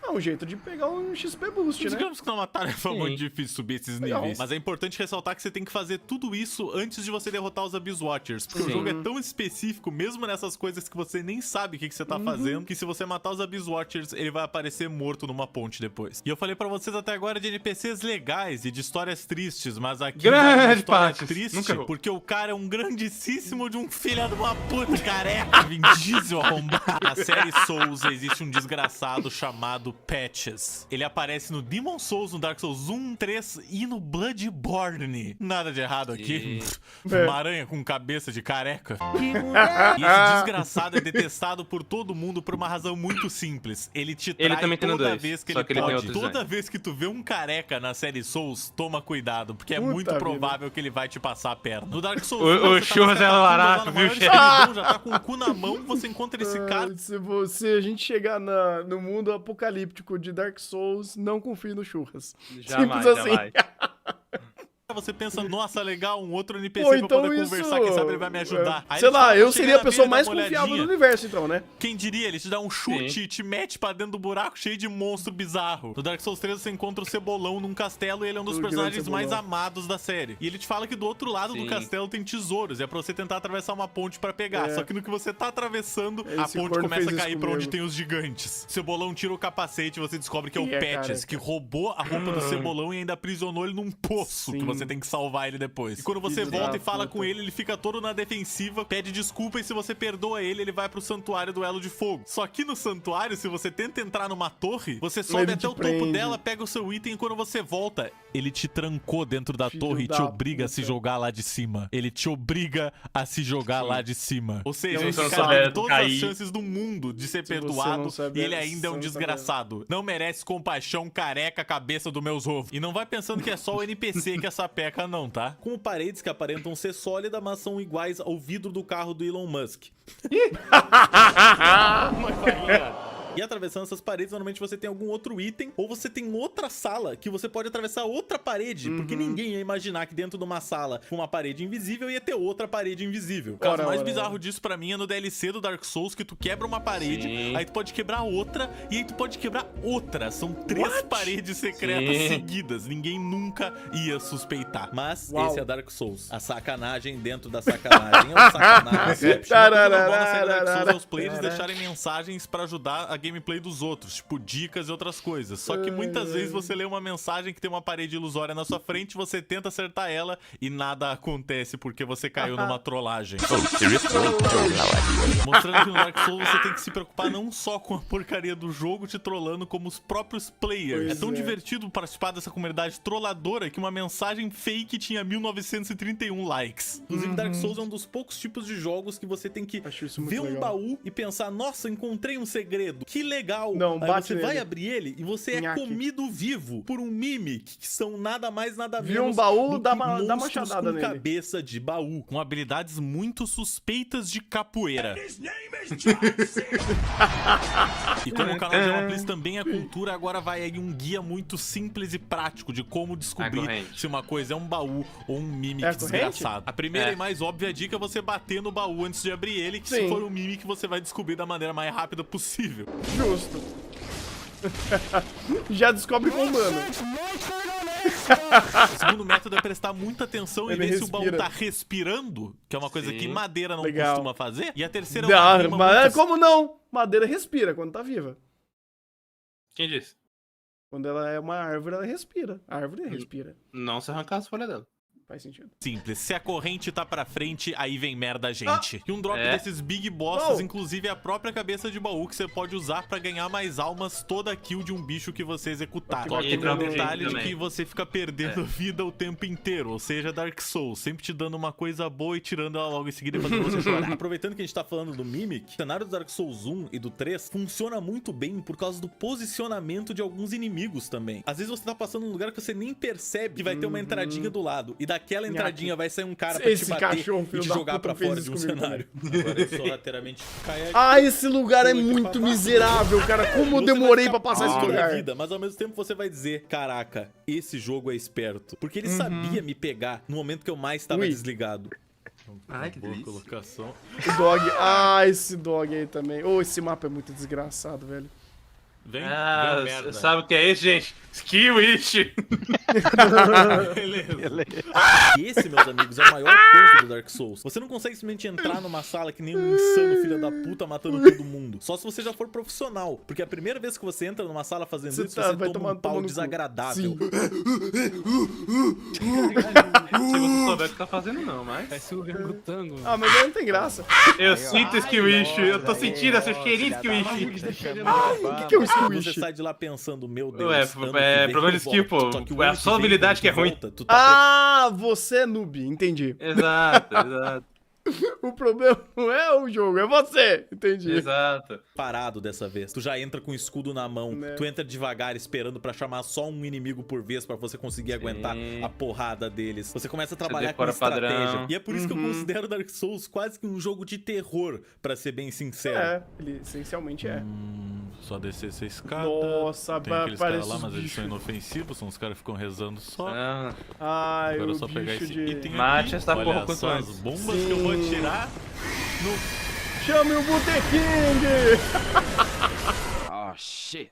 É um jeito de pegar um XP boost, né? Digamos que não é uma tarefa Sim. muito difícil subir esses Legal. níveis. Mas é importante ressaltar que você tem que fazer tudo isso antes de você derrotar os Abyss Watchers. Porque o jogo é tão específico, mesmo nessas coisas que você nem sabe o que você tá fazendo, que se você matar os Abyss Watchers, ele vai aparecer morto numa ponte depois. E eu falei pra vocês até agora de NPCs legais e de histórias tristes, mas aqui Grande vai uma história partes. triste, Nunca errou. porque o cara é um grandíssimo de um filho de uma puta careca, Vin Diesel arrombado. Na série Souls existe um desgraçado chamado Patches. Ele aparece no Demon Souls, no Dark Souls 1, 3 e no Bloodborne. Nada de errado aqui. Uma aranha com cabeça de careca. E esse desgraçado é detestado por todo mundo por uma razão muito simples. Ele te trai também tem no toda 2, vez que só ele que ele tem pode. outro Toda design. vez que tu vê um careca na série Souls, toma cuidado, porque é Puta muito vida. provável que ele vai te passar a perna. No Dark Souls O 1, você tá churras nas é catacumbas lá barato, na viu, maior chefe? escuridão, já tá com o cu na mão, você encontra esse cara. Se a gente chegar no mundo apocalíptico de Dark Souls, não confie no churras. Jamais, Simples assim. jamais. Você pensa, nossa, legal, um outro NPC Pô, pra então poder isso... conversar, quem sabe ele vai me ajudar. Aí Sei ele lá, fala, eu "Chega seria a na pessoa beira, mais dá uma confiável do olhadinha." universo, então, né? Quem diria? Ele te dá um chute Sim. e te mete pra dentro do buraco cheio de monstro bizarro. No Dark Souls 3 você encontra o Cebolão num castelo e ele é um dos O grande personagens mais Cebolão. amados da série. E ele te fala que do outro lado do Sim. castelo tem tesouros, e é pra você tentar atravessar uma ponte pra pegar. É. Só que no que você tá atravessando, a Esse ponte corno começa a fez cair isso pra onde comigo. tem os gigantes. Cebolão tira o capacete e você descobre que é o E é Patches, careca. que roubou a roupa do Cebolão e ainda aprisionou ele num poço, que Sim. você tem que salvar ele depois. E quando você Filho volta da e fala puta. com ele fica todo na defensiva, pede desculpa e se você perdoa ele, ele vai pro santuário do Elo de Fogo. Só que no santuário, se você tenta entrar numa torre, você sobe Ele até te o topo prende. dela, pega o seu item e quando você volta, ele te trancou dentro da Filho torre e da te obriga a se puta. jogar lá de cima. Ele te obriga a se jogar lá de cima. Ou seja, Se esse você não cara souber tem todas as cair. chances do mundo de ser Se você perdoado não saber- e ele ainda é um se você não desgraçado. Não merece compaixão, careca, cabeça do meus ovos. E não vai pensando que é só o NPC que essa peca não, tá? Com paredes que aparentam ser sólidas, mas são iguais ao vidro do carro do Elon Musk. E atravessando essas paredes, normalmente você tem algum outro item, ou você tem outra sala que você pode atravessar outra parede, porque ninguém ia imaginar que dentro de uma sala com uma parede invisível ia ter outra parede invisível. O caso Ora, mais ora, bizarro disso pra mim é no DLC do Dark Souls, que tu quebra uma parede, Sim. aí tu pode quebrar outra, e aí tu pode quebrar outra. São 3 paredes secretas Sim. seguidas. Ninguém nunca ia suspeitar. Mas Uau. esse é Dark Souls. A sacanagem dentro da sacanagem. É um sacanagem. Uma coisa normal na série Dark Souls é os players deixarem mensagens pra ajudar a gameplay dos outros, tipo dicas e outras coisas. Só que muitas vezes você lê uma mensagem que tem uma parede ilusória na sua frente, você tenta acertar ela e nada acontece porque você caiu numa trollagem. Mostrando que no Dark Souls você tem que se preocupar não só com a porcaria do jogo te trollando, como os próprios players. Pois É tão é. divertido participar dessa comunidade trolladora que uma mensagem fake tinha 1931 likes. Inclusive, Dark Souls é um dos poucos tipos de jogos que você tem que Acho isso muito ver um legal. baú e pensar, nossa, encontrei um segredo, que legal. Não, Aí bate você vai nele. abrir ele e você é Nhaque. comido vivo por um Mimic, que são nada mais, nada Viu menos um baú, do dá que uma monstros machadada com nele. cabeça de baú. Com habilidades muito suspeitas de capoeira. E como o canal de Gema Please também é cultura, agora vai aí um guia muito simples e prático de como A descobrir corrente. se uma coisa é um baú ou um Mimic É a corrente? desgraçado. A primeira É. e mais óbvia dica é você bater no baú antes de abrir ele, que se Sim. for um Mimic você vai descobrir da maneira mais rápida possível. Justo. Já descobre com o mano. O segundo método é prestar muita atenção e Ele ver se o baú respira. tá respirando, que é uma coisa Sim. que madeira não Legal. costuma fazer. E a terceira é uma Dá, rima mas muito como não? Madeira respira quando tá viva. Quem disse? Quando ela é uma árvore, ela respira. A árvore respira. Não se arrancar as folhas dela. Faz sentido. simples. Se a corrente tá pra frente, aí vem merda, gente. E um drop É. desses big bosses, Oh. inclusive, é a própria cabeça de baú que você pode usar pra ganhar mais almas toda kill de um bicho que você executar. Só que E tem um drop detalhe de também. que você fica perdendo vida o tempo inteiro. Ou seja, Dark Souls, sempre te dando uma coisa boa e tirando ela logo em seguida e fazendo você chorar. Aproveitando que a gente tá falando do Mimic, o cenário do Dark Souls 1 e do 3 funciona muito bem por causa do posicionamento de alguns inimigos também. Às vezes você tá passando num lugar que você nem percebe que vai ter uma entradinha do lado. E daquela entradinha vai sair um cara pra Esse te bater cachorro, e filho te da jogar puta, pra fez fora isso de um comigo cenário. Agora eu sorrateiramente caia aqui. Ah, esse lugar é muito miserável, cara. Como eu Você vai demorei ficar pra passar esse puto da lugar. vida, mas ao mesmo tempo você vai dizer, caraca, esse jogo é esperto. Porque ele sabia me pegar no momento que eu mais estava Ui. desligado. Ai, que Boa delícia. colocação. O dog. Ah, esse dog aí também. Oh, esse mapa é muito desgraçado, velho. Vem, Ah, vem merda. sabe o que é isso, gente? Skill Wish! Beleza. Esse, meus amigos, é o maior ponto do Dark Souls. Você não consegue simplesmente entrar numa sala que nem um insano filho da puta matando todo mundo. Só se você já for profissional. Porque a primeira vez que você entra numa sala fazendo isso, você toma um pau desagradável. Se você souber o que tá fazendo, não, mas... Parece o orangotango. Ah, mas aí não tem graça. Eu sinto Skill Wish, eu tô sentindo essa cheirinha de Skill Wish. O que é um Você squish? sai de lá pensando, meu Deus. Ué, ano que é vem problema de eu skill, pô. volto. Só que o É a ano que sua vem, habilidade quando que é tu ruim. volta, tu tá Ah, você é noob, entendi. Exato, exato, O problema não é o jogo, é você, entendi. exato. parado dessa vez. Tu já entra com o escudo na mão, Né. tu entra devagar esperando pra chamar só um inimigo por vez pra você conseguir aguentar a porrada deles. Você começa a trabalhar com decora estratégia. padrão. E é por isso que eu considero Dark Souls quase que um jogo de terror, pra ser bem sincero. É, ele essencialmente é. Só descer essa escada. Nossa, Tem aqueles caras parece lá, os mas eles são bichos. inofensivos, são os caras que ficam rezando só. Ah, Ai, Agora é o só pegar bicho esse de... item Mate aqui. essa porra Olha quanto só antes. as bombas que eu vou atirar. Chame o Boteking! Oh, shit.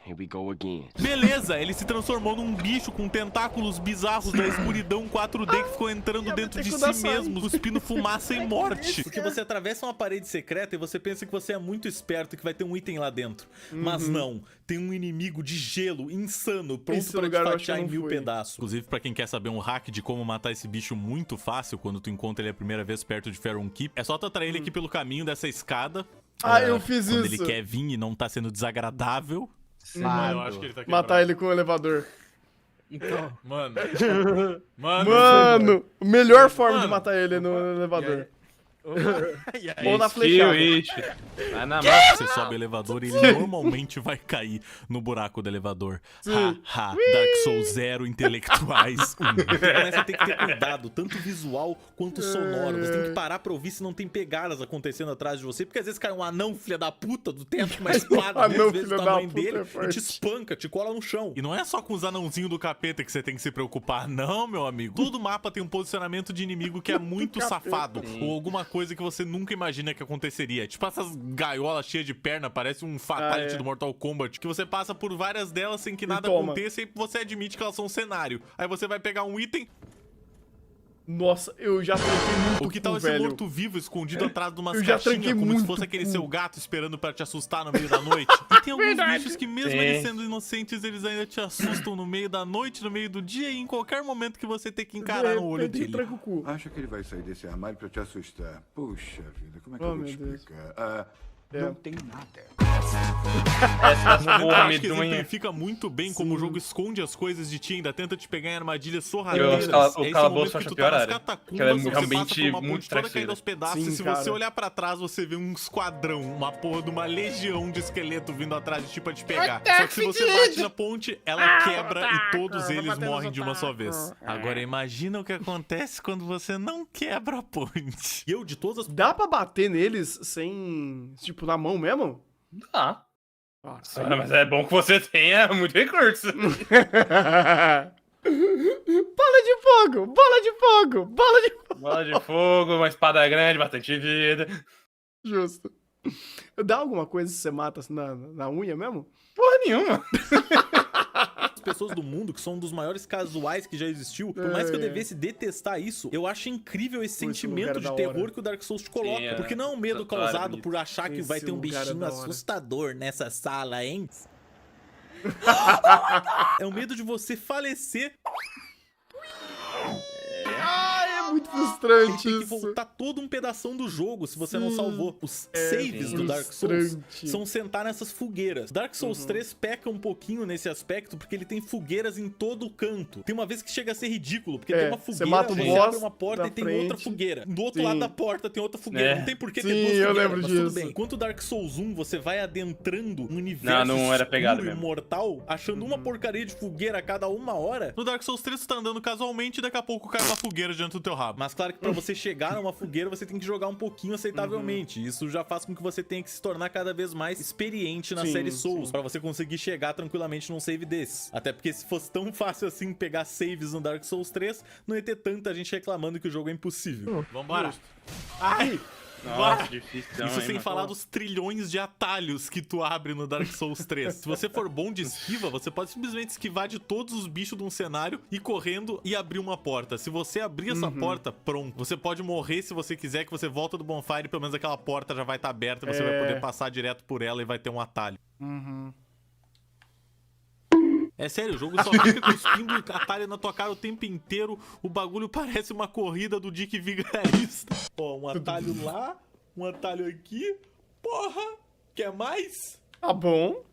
Here we go again. Beleza, ele se transformou num bicho com tentáculos bizarros da escuridão 4D que ficou entrando dentro de si mesmo, cuspindo fumaça e morte. Porque você atravessa uma parede secreta e você pensa que você é muito esperto e que vai ter um item lá dentro. Mas não, tem um inimigo de gelo insano, pronto Esse pra te lugar eu acho que fatiar em não 1000 fui. pedaços. Inclusive, pra quem quer saber um hack de como matar esse bicho muito fácil, quando tu encontra ele a primeira vez perto de Faron Keep, é só tu atrair ele aqui pelo caminho dessa escada. Ah, eu fiz quando isso. ele quer vir e não tá sendo desagradável. Eu acho que ele tá Matar ele com o elevador. Então, Mano. Mano, melhor forma de Mano. matar ele no elevador. e aí? Ou na Skill flechada. Wish. Vai na mão. Você sobe o elevador e ele normalmente vai cair no buraco do elevador. Ha, ha, Dark Souls 0 intelectuais. Você começa a ter que ter cuidado, tanto visual quanto sonoro. Você tem que parar pra ouvir se não tem pegadas acontecendo atrás de você. Porque às vezes cai um anão, filha da puta, do teto com uma espada, Anão, duas vezes filha o da tamanho puta, dele, é e forte. te espanca, te cola no chão. E não é só com os anãozinhos do capeta que você tem que se preocupar, não, meu amigo. Todo mapa tem um posicionamento de inimigo que é muito safado. Ou alguma coisa que você nunca imagina que aconteceria. Tipo essas gaiolas cheias de perna, parece um fatality é. do Mortal Kombat, que você passa por várias delas sem que nada toma. aconteça e você admite que elas são um cenário. Aí você vai pegar um item, Nossa, eu já tranquei muito o que tal cu, esse velho. morto-vivo escondido atrás de umas Eu já caixinhas, tranquei como se muito fosse aquele cu. seu gato esperando pra te assustar no meio da noite? E tem alguns Verdade. bichos que mesmo Sim. eles sendo inocentes, eles ainda te assustam no meio da noite, no meio do dia e em qualquer momento que você tem que encarar no olho De repente, dele. tranca o cu. Acha que ele vai sair desse armário pra te assustar? Puxa vida, como é que Oh, eu vou te meu Deus. explicar? Ah, É. não tem nada. Essas Eu porra acho que medonha. exemplifica muito bem como o jogo esconde as coisas de ti, ainda tenta te pegar em armadilhas E sorrateiras. o calabouço calabouço acho a pior área. Que ela é você realmente passa por uma muito ponte toda traiçoeira. caindo aos pedaços, Sim, e se cara. você olhar pra trás, você vê um esquadrão, uma porra de uma legião de esqueleto vindo atrás de ti pra te pegar. Só que se você bate na ponte, ela quebra e todos eles morrem de uma só vez. Agora imagina o que acontece quando você não quebra a ponte. E eu, de todas as Dá pra bater neles sem, tipo, na mão mesmo? Ah, Nossa, mas é bom que você tenha muito recurso. Bola de fogo! Bola de fogo! Bola de fogo! Bola de fogo, uma espada grande, bastante vida. Justo. Dá alguma coisa se você mata assim, na unha mesmo? Porra nenhuma. pessoas do mundo, que são um dos maiores casuais que já existiu, por mais que eu devesse detestar isso, eu acho incrível esse sentimento de terror que o Dark Souls te coloca. Sim, é. Porque não é um medo Essa história causado bonita. por achar que vai Esse ter um lugar é bichinho da hora. assustador nessa sala, hein? É o medo de você falecer Ai, é muito e frustrante ter que isso. voltar todo um pedação do jogo se você não Sim. salvou. Os É saves do Dark Souls frustrante. são sentar nessas fogueiras. Dark Souls 3 peca um pouquinho nesse aspecto porque ele tem fogueiras em todo o canto. Tem uma vez que chega a ser ridículo, porque tem uma você fogueira, mata o você boss abre uma porta da e tem frente. outra fogueira. Do outro Sim. lado da porta tem outra fogueira. É. Não tem por que Sim, ter duas eu fogueiras, lembro mas tudo disso. bem. Enquanto Dark Souls 1 você vai adentrando um universo Não era pegado escuro e mesmo. mortal, achando uma porcaria de fogueira a cada uma hora. No Dark Souls 3 você tá andando casualmente e daqui a pouco cai uma fogueira diante do teu rabo. Mas claro que pra você chegar numa fogueira, você tem que jogar um pouquinho aceitavelmente. Isso já faz com que você tenha que se tornar cada vez mais experiente na Sim, série Souls, sim. pra você conseguir chegar tranquilamente num save desse. Até porque se fosse tão fácil assim pegar saves no Dark Souls 3, não ia ter tanta gente reclamando que o jogo é impossível. Vambora. Ai! Nossa, difícil. Isso sem falar dos trilhões de atalhos que tu abre no Dark Souls 3. Se você for bom de esquiva, você pode simplesmente esquivar de todos os bichos de um cenário, ir correndo e abrir uma porta. Se você abrir essa porta, pronto. Você pode morrer se você quiser, que você volta do bonfire e pelo menos aquela porta já vai estar aberta e você vai poder passar direto por ela e vai ter um atalho. É sério, o jogo só fica cuspindo atalho na tua cara o tempo inteiro. O bagulho parece uma corrida do Dick Vigarista. Ó, um atalho lá, um atalho aqui. Porra, quer mais? Tá bom.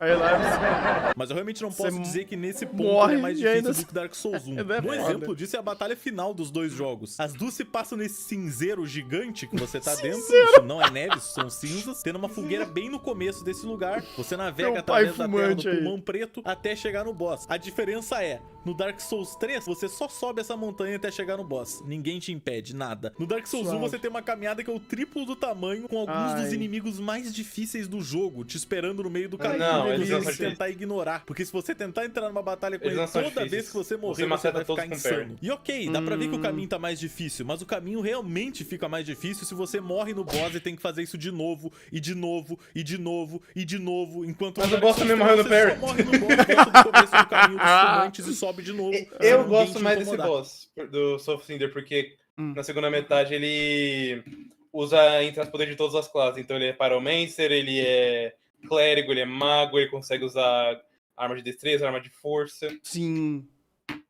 Aí lá Mas eu realmente não posso dizer que nesse ponto morre é mais e ainda difícil do que Dark Souls 1. É Um foda. exemplo disso é a batalha final dos dois jogos. As duas se passam nesse cinzeiro gigante que você tá dentro. Isso não é neve, isso são cinzas. Tendo uma fogueira bem no começo desse lugar. Você navega Meu pai através da terra do fumante aí. pulmão preto até chegar no boss. A diferença é, no Dark Souls 3, você só sobe essa montanha até chegar no boss. Ninguém te impede, nada. No Dark Souls 1, você tem uma caminhada que é o triplo do tamanho, com alguns dos inimigos mais difíceis do jogo, te esperando no meio do caminho. Não, e eles não você são difíceis. tentar ignorar. Porque se você tentar entrar numa batalha com Eles ele, não são toda difíceis. vez que você morrer, Você você maceta vai todos ficar com insano. parry. E ok, dá pra ver que o caminho tá mais difícil, mas o caminho realmente fica mais difícil se você morre no boss e tem que fazer isso de novo, e de novo, e de novo, e de novo, enquanto Mas no o boss Dark também Souls morreu no 3 você parry. só morre no boss, volta do começo do caminho dos fumantes e sobe de novo. Eu sem gosto ninguém te mais desse incomodar. boss, do Soul of Cinder, porque na segunda metade ele usa, entre as poderes de todas as classes. Então ele é Pyromancer, ele é clérigo, ele é mago, ele consegue usar arma de destreza, arma de força. Sim.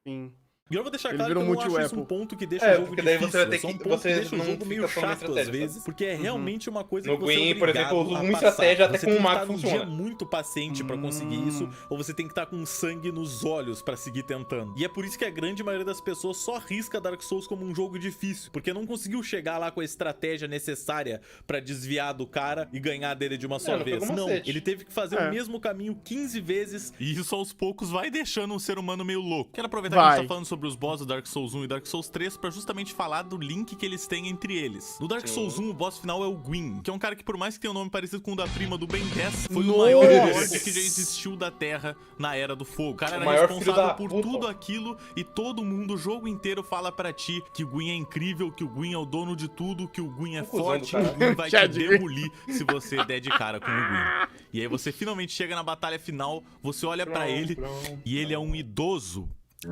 Sim. E eu vou deixar Ele claro que virou eu não acho isso multi-weapon. um ponto que deixa É, o jogo porque daí difícil. você vai ter é só um que- ponto você que deixa o não jogo fica meio só na chato às estratégia, vezes, sabe? porque é realmente uma coisa No que você é Gwyn, por exemplo, eu uso obrigado a muita passar. estratégia, até Você com tem o que mago estar num funciona. dia muito paciente pra conseguir isso, ou você tem que estar com sangue nos olhos pra seguir tentando. E é por isso que a grande maioria das pessoas só risca Dark Souls como um jogo difícil, porque não conseguiu chegar lá com a estratégia necessária pra desviar do cara e ganhar dele de uma só não vez. pegou Não, macete. ele teve que fazer o mesmo caminho 15 vezes. E isso aos poucos vai deixando um ser humano meio louco. Quero aproveitar que a gente Vai. tá falando sobre os boss do Dark Souls 1 e Dark Souls 3 pra justamente falar do link que eles têm entre eles. No Dark Souls 1, o boss final é o Gwyn, que é um cara que por mais que tenha um nome parecido com o da prima do Ben 10, foi o maior lord que já existiu da Terra na Era do Fogo. O cara era maior filho responsável da por puta. tudo aquilo e todo mundo, o jogo inteiro, fala pra ti que o Gwyn é incrível, que o Gwyn é o dono de tudo, que o Gwyn é cuzão do forte, que cara. o Gwyn vai te Chad Green. demolir se você der de cara com o Gwyn. E aí você finalmente chega na batalha final, você olha pra ele e ele é um idoso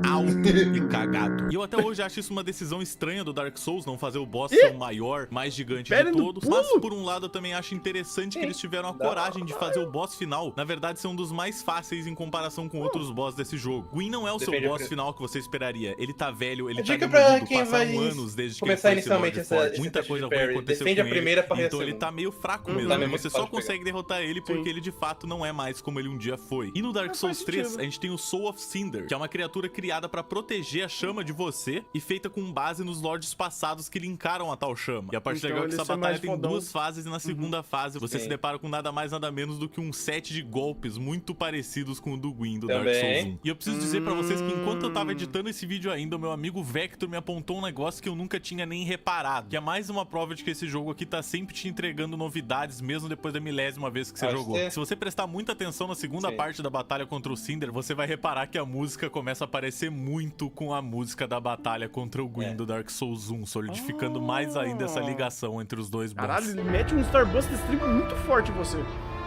alto e cagado. E eu até hoje acho isso uma decisão estranha do Dark Souls, não fazer o boss ser o maior, mais gigante de Pera do todos. pulo. Mas por um lado eu também acho interessante que eles tiveram a coragem de fazer o boss final, na verdade, ser um dos mais fáceis em comparação com outros boss desse jogo. Gwyn não é o seu Depende boss da- final que você esperaria. Ele tá velho, ele tá Dica pra demolido, quem passaram vai anos desde que começar ele foi esse inicialmente Lord essa- forte. esse Muita teste coisa de ruim parry. aconteceu Defende com a primeira ele, pra então reagir a ele tá segunda. meio fraco mesmo. Tá mesmo Você muito só fácil de consegue derrotar ele porque ele de fato não é mais como ele um dia foi. E no Dark Faz Souls 3, sentido. a gente tem o Soul of Cinder, que é uma criatura criada pra proteger a chama de você e feita com base nos lords passados que linkaram a tal chama. E a parte Então legal é que ele essa ser batalha mais tem fodão. duas fases e na segunda fase você Sim. se depara com nada mais nada menos do que um set de golpes muito parecidos com o do Gwyn do Dark Também. Souls 1. E eu preciso dizer pra vocês que enquanto eu tava editando esse vídeo ainda, o meu amigo Vector me apontou um negócio que eu nunca tinha nem reparado, que é mais uma prova de que esse jogo aqui tá sempre te entregando novidades, mesmo depois da milésima vez que você Pode jogou. ser. Se você prestar muita atenção na segunda Sim. parte da batalha contra o Cinder, você vai reparar que a música começa a aparecer muito com a música da batalha contra o Gwyn do Dark Souls 1, solidificando mais ainda essa ligação entre os dois boss. Caralho, ele mete um Starbuster Stream muito forte em você.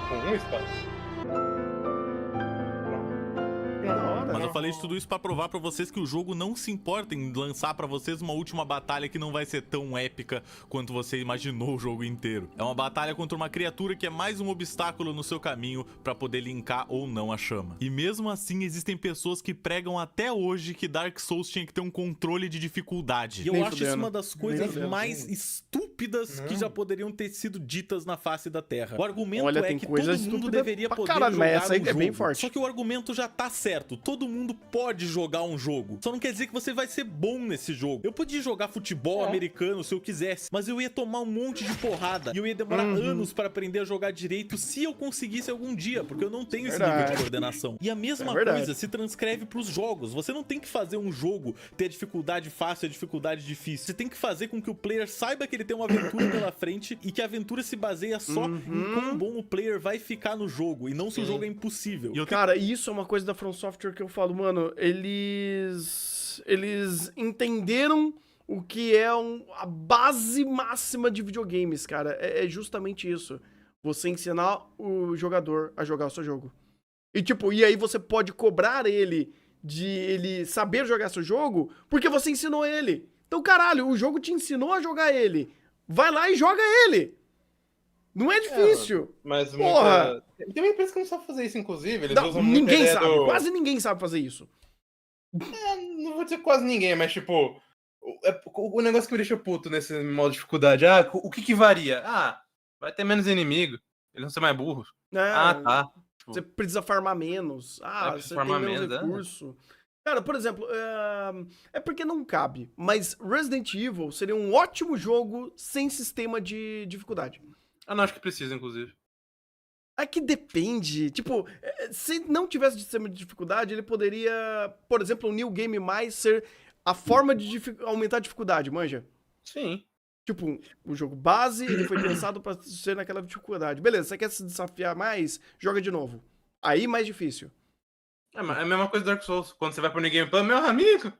Com um espaço. Da hora. Mas eu falei de tudo isso pra provar pra vocês que o jogo não se importa em lançar pra vocês uma última batalha que não vai ser tão épica quanto você imaginou o jogo inteiro. É uma batalha contra uma criatura que é mais um obstáculo no seu caminho pra poder linkar ou não a chama. E mesmo assim existem pessoas que pregam até hoje que Dark Souls tinha que ter um controle de dificuldade. E eu Nem acho isso fudendo. uma das coisas fudendo. mais estúpidas que já poderiam ter sido ditas na face da Terra. O argumento Olha, é tem que coisa todo mundo estúpida deveria pra poder caralho, mas jogar essa aí um é bem jogo. forte. Só que o argumento já tá certo. Todo mundo pode jogar um jogo. Só não quer dizer que você vai ser bom nesse jogo. Eu podia jogar futebol americano se eu quisesse, mas eu ia tomar um monte de porrada e eu ia demorar anos pra aprender a jogar direito se eu conseguisse algum dia, porque eu não tenho esse nível de Verdade. coordenação. E a mesma verdade. coisa se transcreve pros jogos. Você não tem que fazer um jogo ter dificuldade fácil e dificuldade difícil. Você tem que fazer com que o player saiba que ele tem uma aventura pela frente e que a aventura se baseia só em quão bom o player vai ficar no jogo e não se o jogo é impossível. E eu Cara, isso é uma coisa da From Software que eu falo, mano, eles entenderam o que é a base máxima de videogames, cara. É justamente isso. Você ensinar o jogador a jogar o seu jogo. E tipo, e aí você pode cobrar ele de ele saber jogar seu jogo porque você ensinou ele. Então, caralho, o jogo te ensinou a jogar ele. Vai lá e joga ele. Não é difícil. Mas porra. Tem uma empresa que não sabe fazer isso, inclusive. Eles Não, usam muito ninguém a ideia sabe. Quase ninguém sabe fazer isso. Não vou dizer quase ninguém, mas tipo... O negócio que me deixa puto nesse modo de dificuldade, o que varia? Vai ter menos inimigo, eles vão ser mais burros. Tá. Tipo, você precisa farmar menos. Você tem menos recurso. Cara, por exemplo, é porque não cabe, mas Resident Evil seria um ótimo jogo sem sistema de dificuldade. Não, acho que precisa, inclusive. É que depende. Tipo, se não tivesse sistema de dificuldade, ele poderia, por exemplo, o New Game Mais ser a forma de aumentar a dificuldade, manja? Sim. Tipo, o jogo base, ele foi pensado pra ser naquela dificuldade. Beleza, você quer se desafiar mais? Joga de novo. Aí, mais difícil. É a mesma coisa do Dark Souls. Quando você vai pro New Game Plus, meu amigo.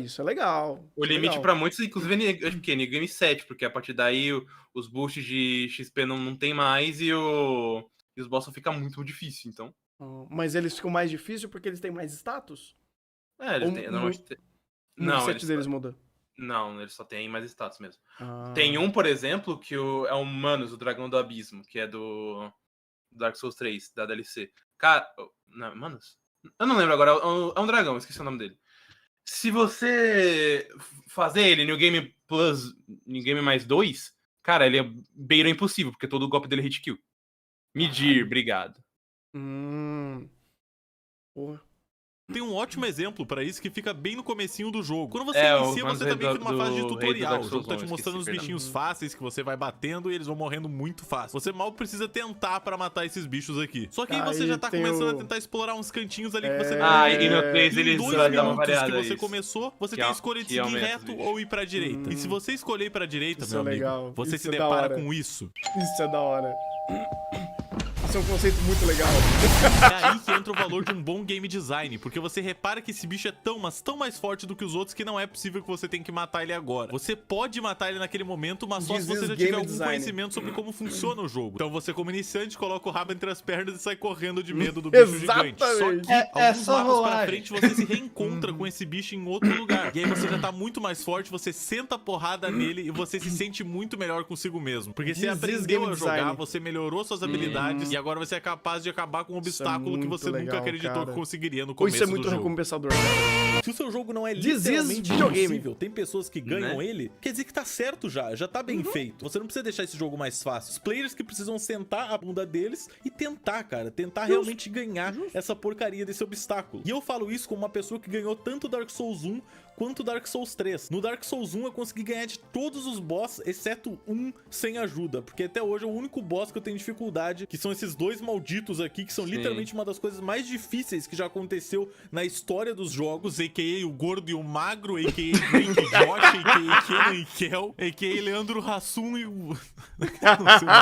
Isso é legal. O limite pra muitos, inclusive, é New Game 7, porque a partir daí os boosts de XP não tem mais e os boss ficam muito difícil, então. Mas eles ficam mais difíceis porque eles têm mais status? Eles têm. No set deles muda. Não, eles só têm mais status mesmo. Tem um, por exemplo, que é o Manus, o Dragão do Abismo, que é do Dark Souls 3, da DLC. Cara, Manus? Eu não lembro agora, é um dragão, esqueci o nome dele. Se você fazer ele New Game Plus, New Game mais 2, cara, ele é beira impossível, porque todo o golpe dele é hit kill. Medir, obrigado. Porra. Tem um ótimo exemplo pra isso que fica bem no comecinho do jogo. Quando você inicia, você tá meio que numa fase de tutorial. O jogo tá te mostrando os bichinhos fáceis que você vai batendo e eles vão morrendo muito fácil. Você mal precisa tentar pra matar esses bichos aqui. Só que aí você já tá começando a tentar explorar uns cantinhos ali que você... e no 3 eles dão uma variada. Que você começou, você tem a escolha de seguir reto ou ir pra direita. E se você escolher ir pra direita, meu amigo, você se depara com isso. Isso é da hora. Isso é um conceito muito legal. É aí que entra o valor de um bom game design, porque você repara que esse bicho é tão, mas tão mais forte do que os outros que não é possível que você tenha que matar ele agora. Você pode matar ele naquele momento, mas só se você já tiver algum conhecimento sobre como funciona o jogo. Então você, como iniciante, coloca o rabo entre as pernas e sai correndo de medo do bicho gigante. Só que alguns mapas pra frente você se reencontra com esse bicho em outro lugar. E aí você já tá muito mais forte, você senta a porrada nele e você se sente muito melhor consigo mesmo. Porque você aprendeu a jogar, você melhorou suas habilidades e agora você é capaz de acabar com um obstáculo que você nunca acreditou que conseguiria no começo do jogo. Isso é muito recompensador, cara. Se o seu jogo não é literalmente impossível, tem pessoas que ganham ele, quer dizer que tá certo já tá bem feito. Você não precisa deixar esse jogo mais fácil. Os players que precisam sentar a bunda deles e tentar, cara, realmente ganhar essa porcaria desse obstáculo. E eu falo isso como uma pessoa que ganhou tanto Dark Souls 1 quanto Dark Souls 3. No Dark Souls 1 eu consegui ganhar de todos os boss, exceto um sem ajuda, porque até hoje é o único boss que eu tenho dificuldade, que são esses dois malditos aqui, que são literalmente uma das coisas mais difíceis que já aconteceu na história dos jogos, a.k.a. o gordo e o magro, a.k.a. Drake Josh, a.k.a. Kenan e Kel, a.k.a. Leandro Hassum e o... não sei o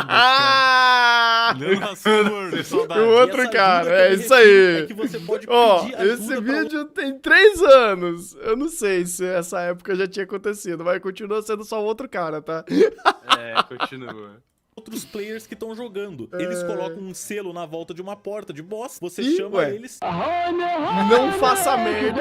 nome Leandro Hassum gordo, saudade. O outro cara, é isso aí. É que você pode pedir esse vídeo tem 3 anos. Eu não sei se essa época já tinha acontecido, mas continua sendo só o outro cara, tá? Continua. Outros players que estão jogando. Eles colocam um selo na volta de uma porta de boss, você chama eles... Não faça merda!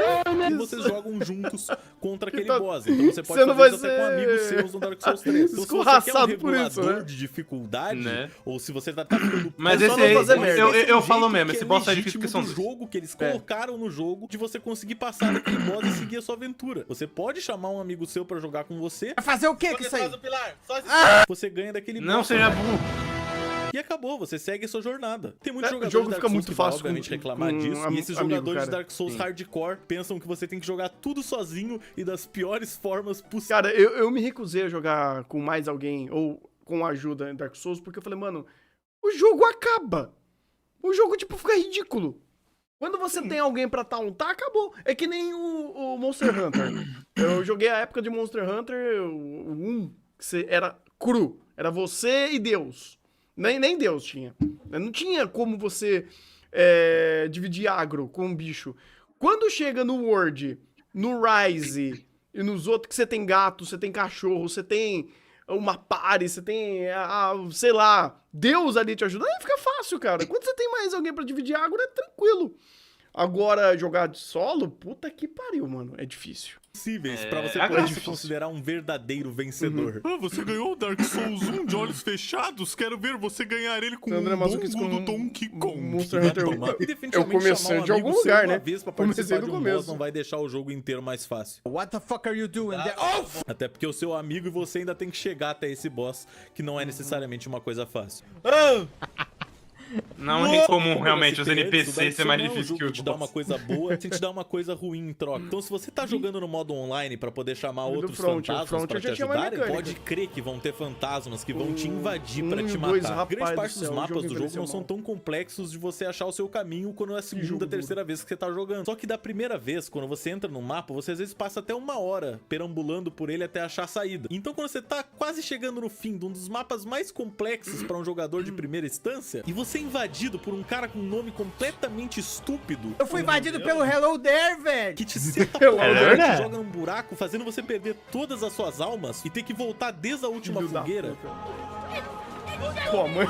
E vocês jogam juntos contra aquele boss. Então você pode fazer isso até com amigos seus no Dark Souls 3. Então, se você quer um regulador de dificuldade, ou se você tá ficando... Mas esse aí, eu falo mesmo, esse boss é difícil porque são... jogo que eles colocaram no jogo, de você conseguir passar daquele boss e seguir a sua aventura. Você pode chamar um amigo seu pra jogar com você. Vai fazer o quê que isso aí? Você ganha daquele boss. Não seja burro. E acabou, você segue a sua jornada. Tem muitos jogadores o jogo de Dark fica Souls muito que fácil vão, obviamente, reclamar disso. E esses jogadores de Dark Souls hardcore pensam que você tem que jogar tudo sozinho e das piores formas possíveis. Cara, eu me recusei a jogar com mais alguém ou com ajuda em Dark Souls, porque eu falei, mano, o jogo acaba. O jogo, tipo, fica ridículo. Quando você tem alguém pra tauntar, acabou. É que nem o Monster Hunter. Eu joguei a época de Monster Hunter 1, que era cru. Era você e Deus. Nem Deus tinha. Não tinha como você dividir agro com um bicho. Quando chega no World, no Rise E nos outros que você tem gato, você tem cachorro, você tem uma party, você tem, sei lá, Deus ali te ajudando, aí fica fácil, cara. Quando você tem mais alguém pra dividir água, é tranquilo. Agora, jogar de solo, puta que pariu, mano, é difícil. Possíveis pra você agora poder é se difícil. considerar um verdadeiro vencedor. Ah, você ganhou o Dark Souls 1 de olhos fechados? Quero ver você ganhar ele com André um Mazuquis bongo com do Donkey Kong. Monster Hunter. E definitivamente Eu comecei chamar um de algum amigo seu lugar, uma né? vez pra Comecei participar do de um começo. boss não vai deixar o jogo inteiro mais fácil. What the fuck are you doing there? Até porque o seu amigo e você ainda tem que chegar até esse boss, que não é necessariamente uma coisa fácil. Não é comum Como realmente você os tem antes, o NPCs Dark ser Souls mais não é um difícil jogo que o te dá uma boss. coisa boa, sem te dar uma coisa ruim em troca. Então se você tá jogando no modo online pra poder chamar outros Front, o fantasmas Front pra te já tinha mais ajudarem, mecânica. pode crer que vão ter fantasmas que vão te invadir pra e te o dois, matar. rapaz Grande do parte dos céu, o mapas jogo do jogo envelheceu não são mal. tão complexos de você achar o seu caminho quando é a segunda, jogo terceira vez que você tá jogando. Só que da primeira vez, quando você entra no mapa, você às vezes passa até 1 hora perambulando por ele até achar a saída. Então quando você tá quase chegando no fim de um dos mapas mais complexos pra um jogador de primeira instância, e você é invadido por um cara com um nome completamente estúpido. Eu fui invadido pelo Hello There, velho. Que te senta Hello porrada, There, te né? joga num buraco, fazendo você perder todas as suas almas e ter que voltar desde a última Filho da fogueira. puta. Pô, mãe.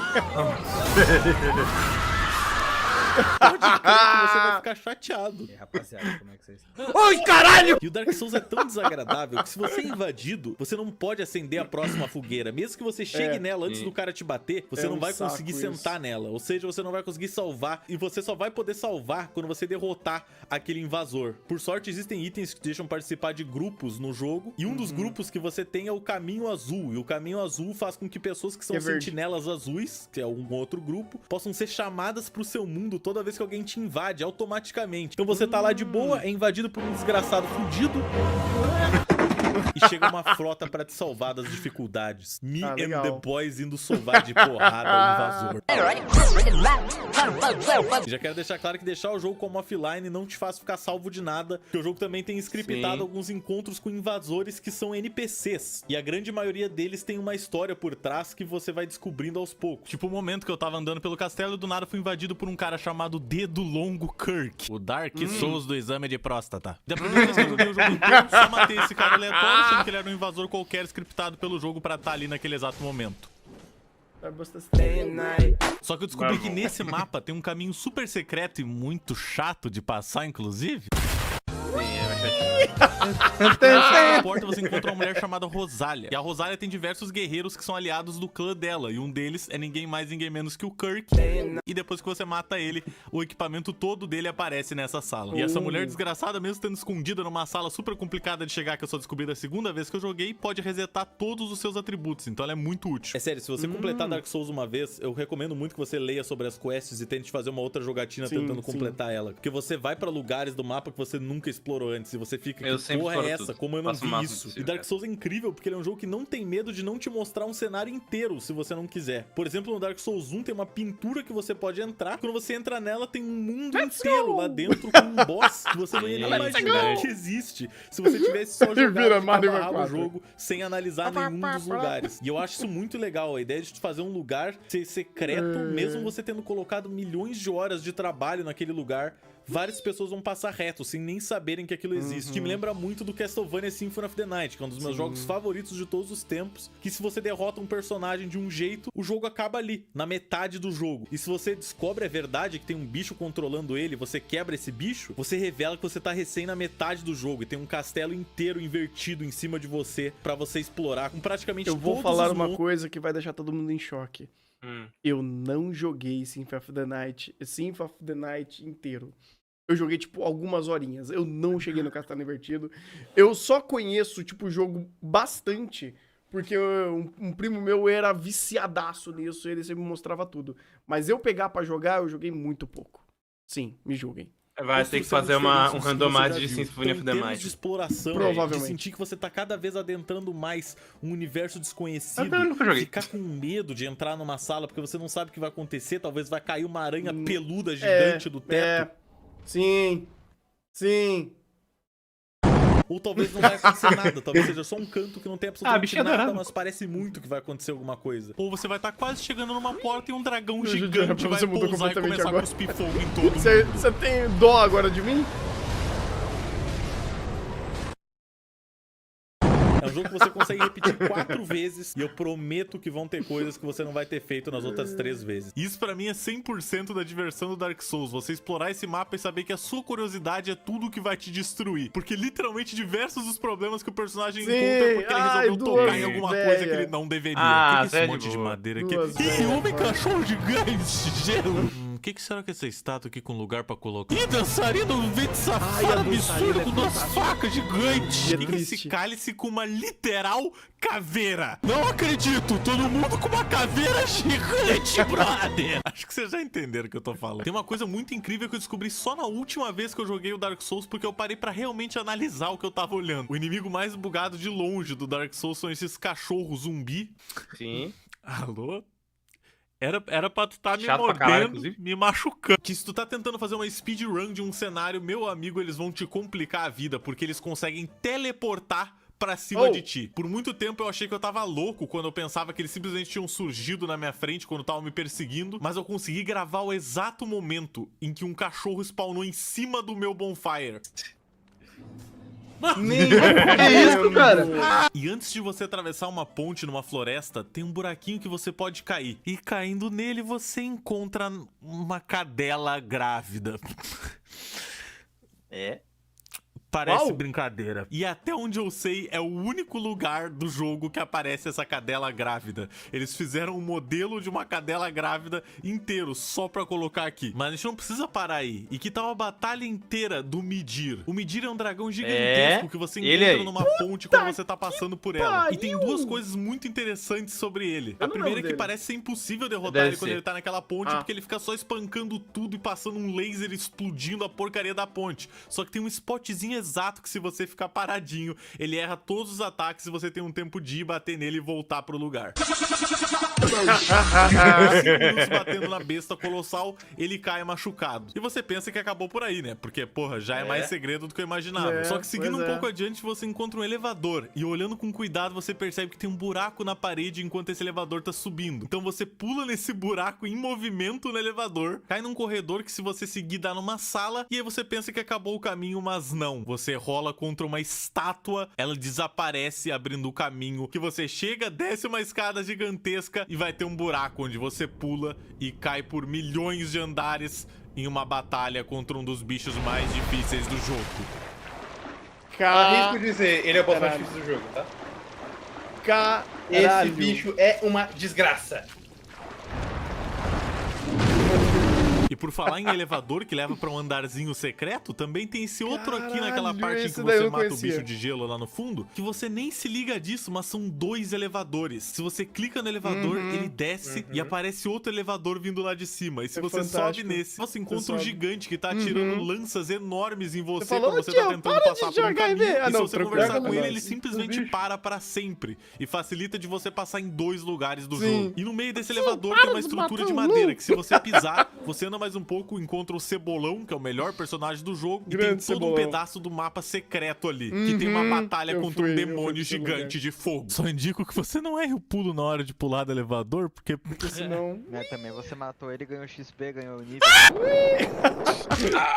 Pode crer que você vai ficar chateado. Rapaziada, como é que vocês... Oi, caralho! E o Dark Souls é tão desagradável que se você é invadido, você não pode acender a próxima fogueira. Mesmo que você chegue nela antes do cara te bater, você É não um vai saco conseguir isso. sentar nela. Ou seja, você não vai conseguir salvar. E você só vai poder salvar quando você derrotar aquele invasor. Por sorte, existem itens que te deixam participar de grupos no jogo. E um dos grupos que você tem é o Caminho Azul. E o Caminho Azul faz com que pessoas que são Que é verde. sentinelas azuis, que é um outro grupo, possam ser chamadas pro seu mundo toda vez que alguém te invade automaticamente. Então você tá lá de boa, é invadido por um desgraçado fudido e chega uma frota pra te salvar das dificuldades. Me and legal. the boys indo salvar de porrada o invasor. E já quero deixar claro que deixar o jogo como offline não te faz ficar salvo de nada, porque o jogo também tem scriptado Sim. alguns encontros com invasores que são NPCs. E a grande maioria deles tem uma história por trás que você vai descobrindo aos poucos. Tipo o momento que eu tava andando pelo castelo e do nada fui invadido por um cara chamado Dedo Longo Kirk. O Dark Souls do exame de próstata. Da primeira vez que eu joguei o jogo inteiro, só matei esse cara aleatório, sendo que ele era um invasor qualquer scriptado pelo jogo pra estar ali naquele exato momento. Só que eu descobri que nesse mapa tem um caminho super secreto e muito chato de passar, inclusive. Na porta você encontra uma mulher chamada Rosália. E a Rosália tem diversos guerreiros que são aliados do clã dela. E um deles é ninguém mais, ninguém menos que o Kirk. E depois que você mata ele, o equipamento todo dele aparece nessa sala. E essa mulher desgraçada, mesmo estando escondida numa sala super complicada de chegar, que eu só descobri da segunda vez que eu joguei, pode resetar todos os seus atributos. Então ela é muito útil. É sério, se você completar Dark Souls uma vez, eu recomendo muito que você leia sobre as quests e tente fazer uma outra jogatina tentando completar ela. Porque você vai pra lugares do mapa que você nunca explorou antes e você fica, Eu que sempre porra é exploro essa? tudo. Como eu não Faço o vi máximo isso? possível, E Dark cara. Souls é incrível porque ele é um jogo que não tem medo de não te mostrar um cenário inteiro se você não quiser. Por exemplo, no Dark Souls 1 tem uma pintura que você pode entrar. Quando você entra nela, tem um mundo inteiro lá dentro com um boss que você não ia nem imaginar que existe se você tivesse só Vira jogado Mario cabo a rabo o 4. jogo sem analisar nenhum dos lugares. E eu acho isso muito legal, a ideia de fazer um lugar ser secreto, mesmo você tendo colocado milhões de horas de trabalho naquele lugar. Várias pessoas vão passar reto, sem nem saberem que aquilo existe. Que me lembra muito do Castlevania Symphony of the Night, que é um dos meus jogos favoritos de todos os tempos. Que se você derrota um personagem de um jeito, o jogo acaba ali, na metade do jogo. E se você descobre a verdade, que tem um bicho controlando ele, você quebra esse bicho, você revela que você tá recém na metade do jogo. E tem um castelo inteiro invertido em cima de você, pra você explorar com praticamente Eu vou todos falar os uma coisa que vai deixar todo mundo em choque. Hum. Eu não joguei Symphony of the Night inteiro. Eu joguei, tipo, algumas horinhas. Eu não cheguei no Castelo Invertido. Eu só conheço, tipo, o jogo bastante, porque um primo meu era viciadaço nisso, ele sempre me mostrava tudo. Mas eu pegar pra jogar, eu joguei muito pouco. Sim, me julguem. Vai ter que fazer um randomized de Symphony of the Em termos Night. de exploração, Provavelmente. de sentir que você tá cada vez adentrando mais um universo desconhecido, Eu nunca joguei. ficar com medo de entrar numa sala porque você não sabe o que vai acontecer, talvez vai cair uma aranha peluda gigante do teto. Sim. Ou talvez não vai acontecer nada, talvez seja só um canto que não tem absolutamente bicho é nada, adorado. mas parece muito que vai acontecer alguma coisa. Ou você vai estar quase chegando numa porta e um dragão Júlio, gigante vai você mudou pousar e completamente começar agora. a cuspir fogo em todo mundo. Você tem dó agora de mim? um jogo que você consegue repetir 4 vezes e eu prometo que vão ter coisas que você não vai ter feito nas outras 3 vezes. Isso pra mim é 100% da diversão do Dark Souls. Você explorar esse mapa e saber que a sua curiosidade é tudo que vai te destruir. Porque literalmente diversos dos problemas que o personagem encontra é porque ele resolveu tocar em alguma coisa que ele não deveria. O que é esse monte de madeira aqui? Ih, homem cachorro gigante, gelo. O que será que é essa estátua aqui com lugar pra colocar? Ih, dançarino vento safado absurdo com 2 facas gigantes. O que é esse cálice com uma literal caveira? Não acredito, todo mundo com uma caveira gigante, brother. Acho que vocês já entenderam o que eu tô falando. Tem uma coisa muito incrível que eu descobri só na última vez que eu joguei o Dark Souls, porque eu parei pra realmente analisar o que eu tava olhando. O inimigo mais bugado de longe do Dark Souls são esses cachorros zumbi. Sim. Alô? Era pra tu tá me Chato pra caralho, mordendo, inclusive. me machucando. Que se tu tá tentando fazer uma speedrun de um cenário, meu amigo, eles vão te complicar a vida, porque eles conseguem teleportar pra cima de ti. Por muito tempo eu achei que eu tava louco quando eu pensava que eles simplesmente tinham surgido na minha frente quando estavam me perseguindo, mas eu consegui gravar o exato momento em que um cachorro spawnou em cima do meu bonfire. Que isso, cara? E antes de você atravessar uma ponte numa floresta, tem um buraquinho que você pode cair. E caindo nele, você encontra uma cadela grávida. É? Parece brincadeira. E até onde eu sei, é o único lugar do jogo que aparece essa cadela grávida. Eles fizeram um modelo de uma cadela grávida inteiro, só pra colocar aqui. Mas a gente não precisa parar aí. E que tal a batalha inteira do Midir? O Midir é um dragão gigantesco que você encontra numa ponte quando você tá passando por ela. E tem 2 coisas muito interessantes sobre ele. A primeira é que parece ser impossível derrotar ele quando ele tá naquela ponte, porque ele fica só espancando tudo e passando um laser explodindo a porcaria da ponte. Só que tem um spotzinho exato que se você ficar paradinho, ele erra todos os ataques e você tem um tempo de ir bater nele e voltar pro lugar. 5 minutos batendo na besta colossal, ele cai machucado. E você pensa que acabou por aí, né? Porque, porra, já é mais segredo do que eu imaginava. Só que seguindo um pouco adiante, você encontra um elevador. E olhando com cuidado, você percebe que tem um buraco na parede enquanto esse elevador tá subindo. Então você pula nesse buraco em movimento no elevador, cai num corredor que se você seguir dá numa sala, e aí você pensa que acabou o caminho, mas não. Você rola contra uma estátua, ela desaparece abrindo o caminho, que você chega, desce uma escada gigantesca e vai ter um buraco onde você pula e cai por milhões de andares em uma batalha contra um dos bichos mais difíceis do jogo. Arrisco dizer, ele é o boss mais difícil do jogo, tá? Esse bicho é uma desgraça. E por falar em elevador que leva pra um andarzinho secreto, também tem esse outro aqui naquela parte em que você mata o bicho de gelo lá no fundo, que você nem se liga disso, mas são 2 elevadores. Se você clica no elevador, ele desce e aparece outro elevador vindo lá de cima. E se você sobe nesse, você encontra um gigante que tá atirando lanças enormes em você quando você tá tentando passar por um caminho. E se você conversar com ele, ele simplesmente para pra sempre. E facilita de você passar em 2 lugares do jogo. E no meio desse elevador tem uma estrutura de madeira, que se você pisar, você anda mais um pouco, encontra o Cebolão, que é o melhor personagem do jogo, e tem todo um pedaço do mapa secreto ali, que tem uma batalha contra um demônio gigante de fogo. Só indico que você não erre o pulo na hora de pular do elevador, porque senão... também você matou ele, ganhou XP, ganhou nível.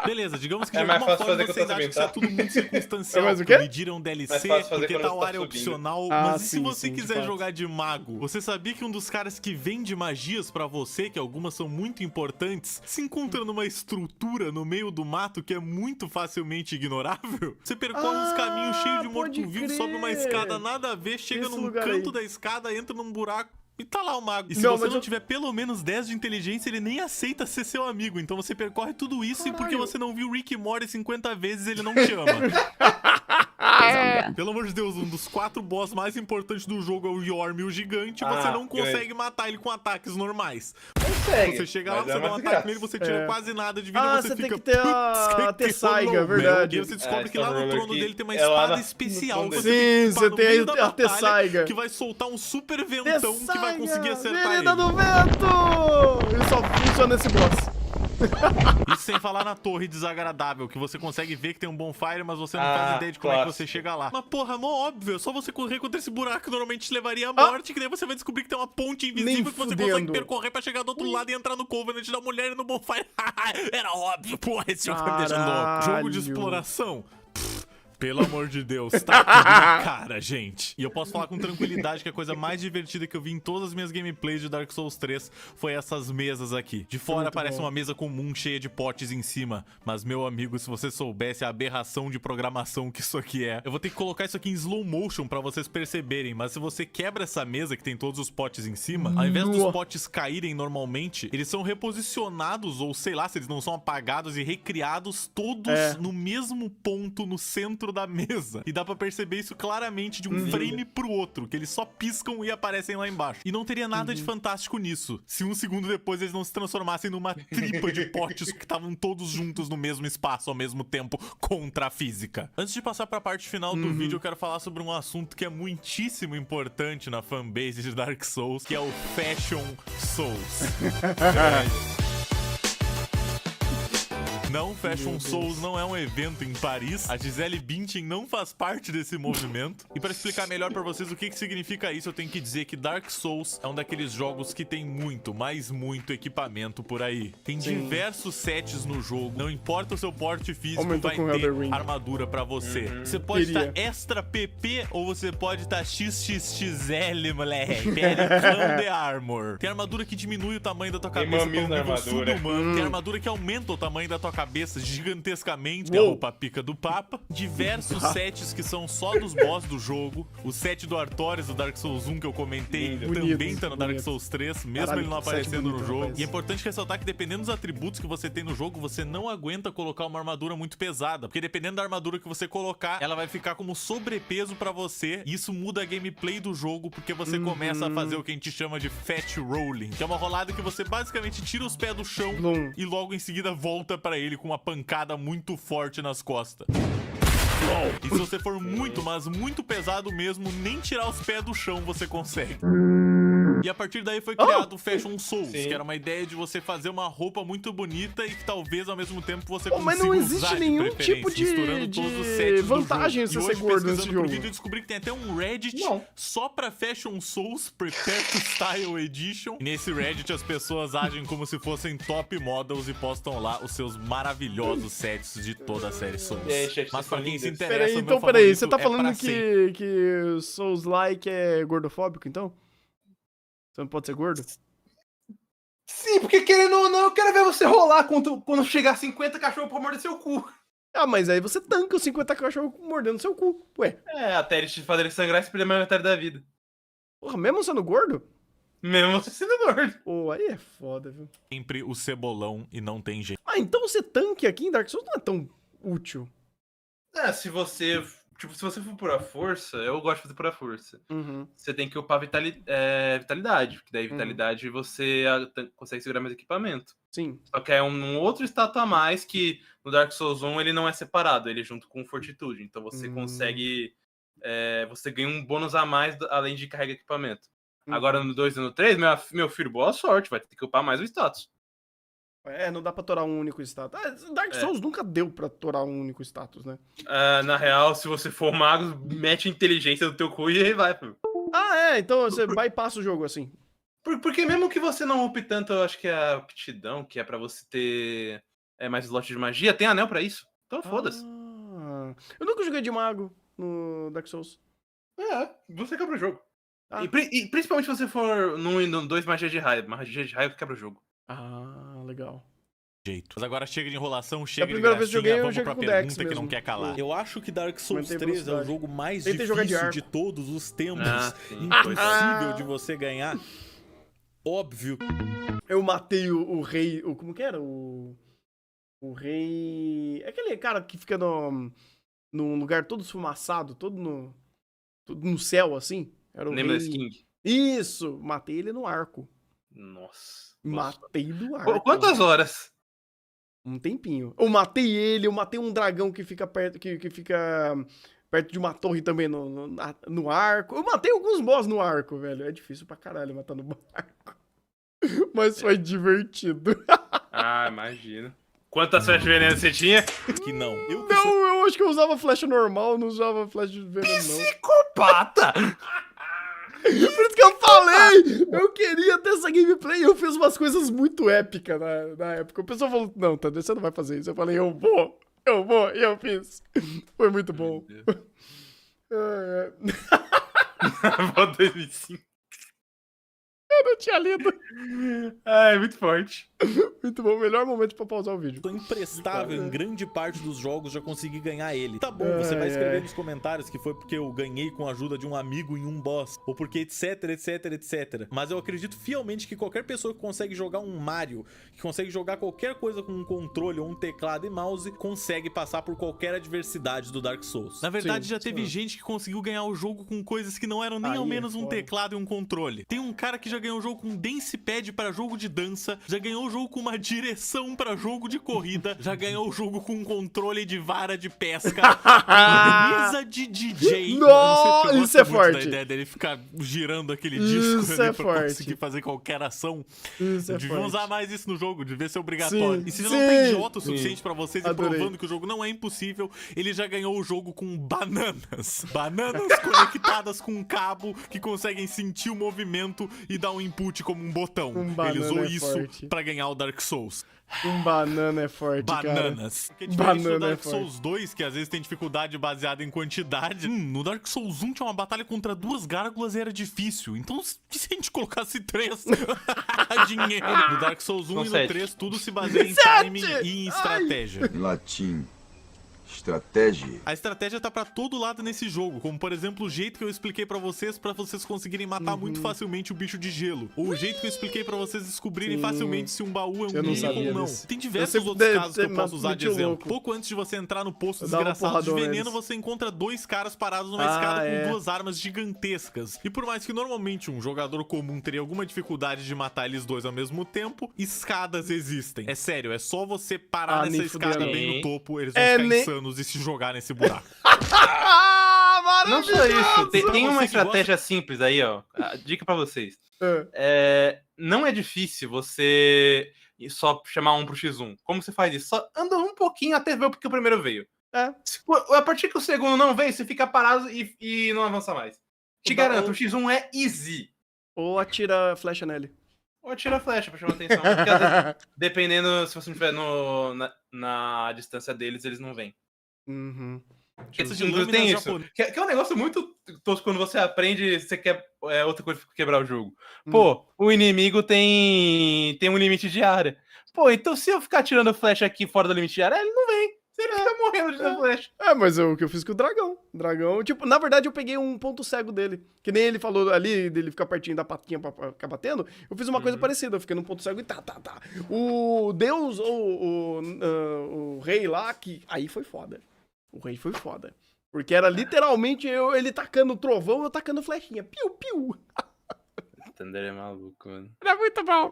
Beleza, digamos que de alguma forma vocês acham que isso é tudo muito circunstancial. Mas o quê? Medir é um DLC, porque tal área é opcional, mas e se você quiser jogar de mago? Você sabia que um dos caras que vende magias pra você, que algumas são muito importantes, se encontra numa estrutura no meio do mato que é muito facilmente ignorável? Você percorre uns caminhos cheios de morto-vivo, sobe uma escada nada a ver, chega num canto da escada, entra num buraco e tá lá o mago. E se você não tiver pelo menos 10 de inteligência, ele nem aceita ser seu amigo. Então você percorre tudo isso e porque você não viu Rick e Morty 50 vezes, ele não te ama. Pelo amor de Deus, um dos 4 boss mais importantes do jogo é o Yorm, o gigante, e você não consegue matar ele com ataques normais. Você chega lá, você dá um ataque nele, você tira quase nada de vida, você fica... tem que ter a Tessaiga, verdade. E você descobre que lá no trono dele tem uma espada especial. Sim, você tem a Tessaiga. Que vai soltar um super ventão que vai conseguir acertar ele. Do vento! Ele só funciona nesse boss. Isso sem falar na torre desagradável, que você consegue ver que tem um bonfire, mas você não faz ideia de como é que você chega lá. Mas porra, mó óbvio, é só você correr contra esse buraco que normalmente te levaria à morte, que daí você vai descobrir que tem uma ponte invisível que você consegue percorrer pra chegar do outro lado e entrar no Covenant da mulher e no bonfire. Era óbvio, porra, esse jogo me deixa louco. Jogo de exploração. Pelo amor de Deus, tá tudo na cara, gente. E eu posso falar com tranquilidade que a coisa mais divertida que eu vi em todas as minhas gameplays de Dark Souls 3 foi essas mesas aqui. De fora parece uma mesa comum cheia de potes em cima, mas meu amigo, se você soubesse a aberração de programação que isso aqui é. Eu vou ter que colocar isso aqui em slow motion pra vocês perceberem, mas se você quebra essa mesa que tem todos os potes em cima, ao invés dos potes caírem normalmente, eles são reposicionados, ou sei lá, se eles não são apagados e recriados todos no mesmo ponto no centro da mesa. E dá pra perceber isso claramente de um frame pro outro, que eles só piscam e aparecem lá embaixo. E não teria nada de fantástico nisso, se um segundo depois eles não se transformassem numa tripa de potes que estavam todos juntos no mesmo espaço ao mesmo tempo contra a física. Antes de passar pra parte final do vídeo, eu quero falar sobre um assunto que é muitíssimo importante na fanbase de Dark Souls, que é o Fashion Souls. Não, Fashion Souls não é um evento em Paris. A Gisele Bündchen não faz parte desse movimento. E pra explicar melhor pra vocês o que significa isso, eu tenho que dizer que Dark Souls é um daqueles jogos que tem muito, mas muito equipamento por aí. Tem diversos sets no jogo. Não importa o seu porte físico, vai ter armadura pra você. Você pode estar extra PP ou você pode estar XXXL, moleque. Pelicão de Armor. Tem armadura que diminui o tamanho da tua cabeça pra um nível subhumano. Tem armadura que aumenta o tamanho da tua cabeça gigantescamente, que é a roupa pica do Papa. Diversos sets que são só dos boss do jogo. O set do Artorias do Dark Souls 1 que eu comentei também tá no Dark Souls 3, mesmo ele não aparecendo no jogo. E é importante ressaltar que dependendo dos atributos que você tem no jogo, você não aguenta colocar uma armadura muito pesada, porque dependendo da armadura que você colocar, ela vai ficar como sobrepeso pra você, e isso muda a gameplay do jogo, porque você começa a fazer o que a gente chama de fat rolling, que é uma rolada que você basicamente tira os pés do chão e logo em seguida volta pra ele com uma pancada muito forte nas costas. E se você for muito, mas muito pesado mesmo, nem tirar os pés do chão você consegue. E a partir daí foi criado o Fashion Souls, que era uma ideia de você fazer uma roupa muito bonita e que talvez ao mesmo tempo você consiga mas não existe usar nenhum de tipo de vantagem em você ser gordo nesse jogo. Vídeo, eu descobri que tem até um Reddit só pra Fashion Souls Prepare to Style Edition. E nesse Reddit as pessoas agem como se fossem top models e postam lá os seus maravilhosos sets de toda a série Souls. Mas pra quem se interessa, peraí, você tá falando que Souls-like é gordofóbico, então? Você não pode ser gordo? Sim, porque querendo ou não, eu quero ver você rolar quando chegar 50 cachorros pra morder seu cu. Ah, mas aí você tanca os 50 cachorros mordendo seu cu, ué. Até eles te fazerem sangrar e se perder a metade da vida. Porra, mesmo sendo gordo? Mesmo você sendo gordo. Pô, aí é foda, viu? Sempre o cebolão e não tem jeito. Ah, então você tanque aqui em Dark Souls não é tão útil. Se você... Tipo, se você for por a força, eu gosto de fazer por a força. Você tem que upar vitalidade, porque daí vitalidade você consegue segurar mais equipamento. Sim. Só que é um outro status a mais que no Dark Souls 1 ele não é separado, ele é junto com fortitude. Então você consegue... você ganha um bônus a mais além de carregar equipamento. Agora no 2 e no 3, meu filho, boa sorte, vai ter que upar mais o status. Não dá pra torar um único status. Dark Souls nunca deu pra torar um único status, né? Na real, se você for mago, mete a inteligência do teu cu e aí vai, pô. Então você bypassa o jogo assim. Porque mesmo que você não upe tanto, eu acho que a aptidão, que é pra você ter mais slot de magia, tem anel pra isso. Então foda-se. Eu nunca joguei de mago no Dark Souls. Você quebra o jogo. E principalmente se você for no 1 e no 2 magia de raio. Magia de raio quebra o jogo. Legal. Mas agora chega de enrolação, chega de gracinha, vamos pra pergunta que não quer calar. Eu acho que Dark Souls 3 é o jogo mais difícil de todos os tempos. Impossível de você ganhar. Óbvio. Eu matei o rei... Como que era? O rei... Aquele cara que fica num lugar todo esfumaçado, todo no céu, assim. Era o Nameless King. Isso! Matei ele no arco. Nossa. Matei do arco. Quantas horas? Um tempinho. Eu matei um dragão que fica perto, que fica perto de uma torre também no arco. Eu matei alguns boss no arco, velho. É difícil pra caralho matar no arco. Mas foi divertido. Imagina. Quantas flechas de veneno você tinha? Que não. Eu acho que eu usava flecha normal, não usava flecha de veneno, não. Psicopata! Por isso que eu falei! Eu queria ter essa gameplay. Eu fiz umas coisas muito épicas na época. O pessoal falou, não, Tadeu, você não vai fazer isso. Eu falei, eu vou. Eu vou, e eu fiz. Foi muito bom. Vou 2005. Eu não tinha lido. É muito forte. Muito bom, melhor momento pra pausar o vídeo. Tô imprestável em grande parte dos jogos, já consegui ganhar ele. Tá bom, você vai escrever nos comentários que foi porque eu ganhei com a ajuda de um amigo em um boss, ou porque etc, etc, etc. Mas eu acredito fielmente que qualquer pessoa que consegue jogar um Mario, que consegue jogar qualquer coisa com um controle ou um teclado e mouse, consegue passar por qualquer adversidade do Dark Souls. Na verdade, já teve gente que conseguiu ganhar o jogo com coisas que não eram nem ao menos um teclado e um controle. Tem um cara que já ganhou o jogo com Dancepad para jogo de dança, já ganhou o jogo com uma direção para jogo de corrida, já ganhou o jogo com um controle de vara de pesca, uma mesa de DJ. Nossa, isso é forte. Da ideia dele ficar girando aquele disco Isso ali é pra forte. conseguir fazer qualquer ação. Isso é Deviam forte. usar mais isso no jogo, devia ser obrigatório. Sim, E se sim, não tá idiota o suficiente sim. pra vocês e Adorei. provando que o jogo não é impossível, ele já ganhou o jogo com bananas. Bananas conectadas com um cabo que conseguem sentir o movimento e dar um input como um botão. Ele usou isso forte. pra ganhar o Dark Souls. Um banana é forte, Bananas. cara. Porque diferente do Banana Dark é forte. Souls 2, que às vezes tem dificuldade baseada em quantidade, no Dark Souls 1 tinha uma batalha contra 2 gárgulas e era difícil. Então, se a gente colocasse 3, dinheiro. No Dark Souls 1 e no 3, tudo se baseia em timing e em estratégia. Em latim, estratégia. A estratégia tá pra todo lado nesse jogo, como por exemplo o jeito que eu expliquei pra vocês conseguirem matar muito facilmente o bicho de gelo, ou o jeito que eu expliquei pra vocês descobrirem facilmente se um baú é um Eu não mini sabia ou não. disso. Tem diversos Eu sempre outros dei- casos que eu sempre posso usar de meti o exemplo. louco. Pouco antes de você entrar no posto Eu dava desgraçado de porradão veneno, neles. você encontra 2 caras parados numa Ah, escada com é. 2 armas gigantescas. E por mais que normalmente um jogador comum teria alguma dificuldade de matar eles 2 ao mesmo tempo, escadas existem. É sério, é só você parar Ah, nessa nem escada fudendo. bem no topo, eles vão É, ficar nem- insanos e se jogar nesse buraco. Não só isso, tem Pra uma você que estratégia simples aí, ó. Dica pra vocês. Não é difícil você só chamar um pro X1. Como você faz isso? Só anda um pouquinho até ver porque o primeiro veio. A partir que o segundo não vem, você fica parado e não avança mais. Te garanto, o X1 é easy. Ou atira flecha nele. Ou atira a flecha pra chamar atenção. Porque, às vezes, dependendo, se você não estiver na distância deles, eles não vêm. Uhum. Porque Tipo, esse de jogo lâminas tem isso. japonesas. Que é um negócio muito tosco quando você aprende, você quer outra coisa pra quebrar o jogo. Pô, o inimigo tem um limite de área. Pô, então se eu ficar tirando flecha aqui fora do limite de área, ele não vem. Você fica morrendo de dar flecha. Mas o que eu fiz com o dragão. Dragão, tipo, na verdade eu peguei um ponto cego dele. Que nem ele falou ali, dele ficar pertinho da patinha pra ficar batendo. Eu fiz uma coisa parecida, eu fiquei num ponto cego e tá. O Deus, ou o rei lá, que aí foi foda. O rei foi foda. Porque era literalmente ele tacando trovão, eu tacando flechinha. Piu, piu. Thunder é maluco, mano. Era muito bom.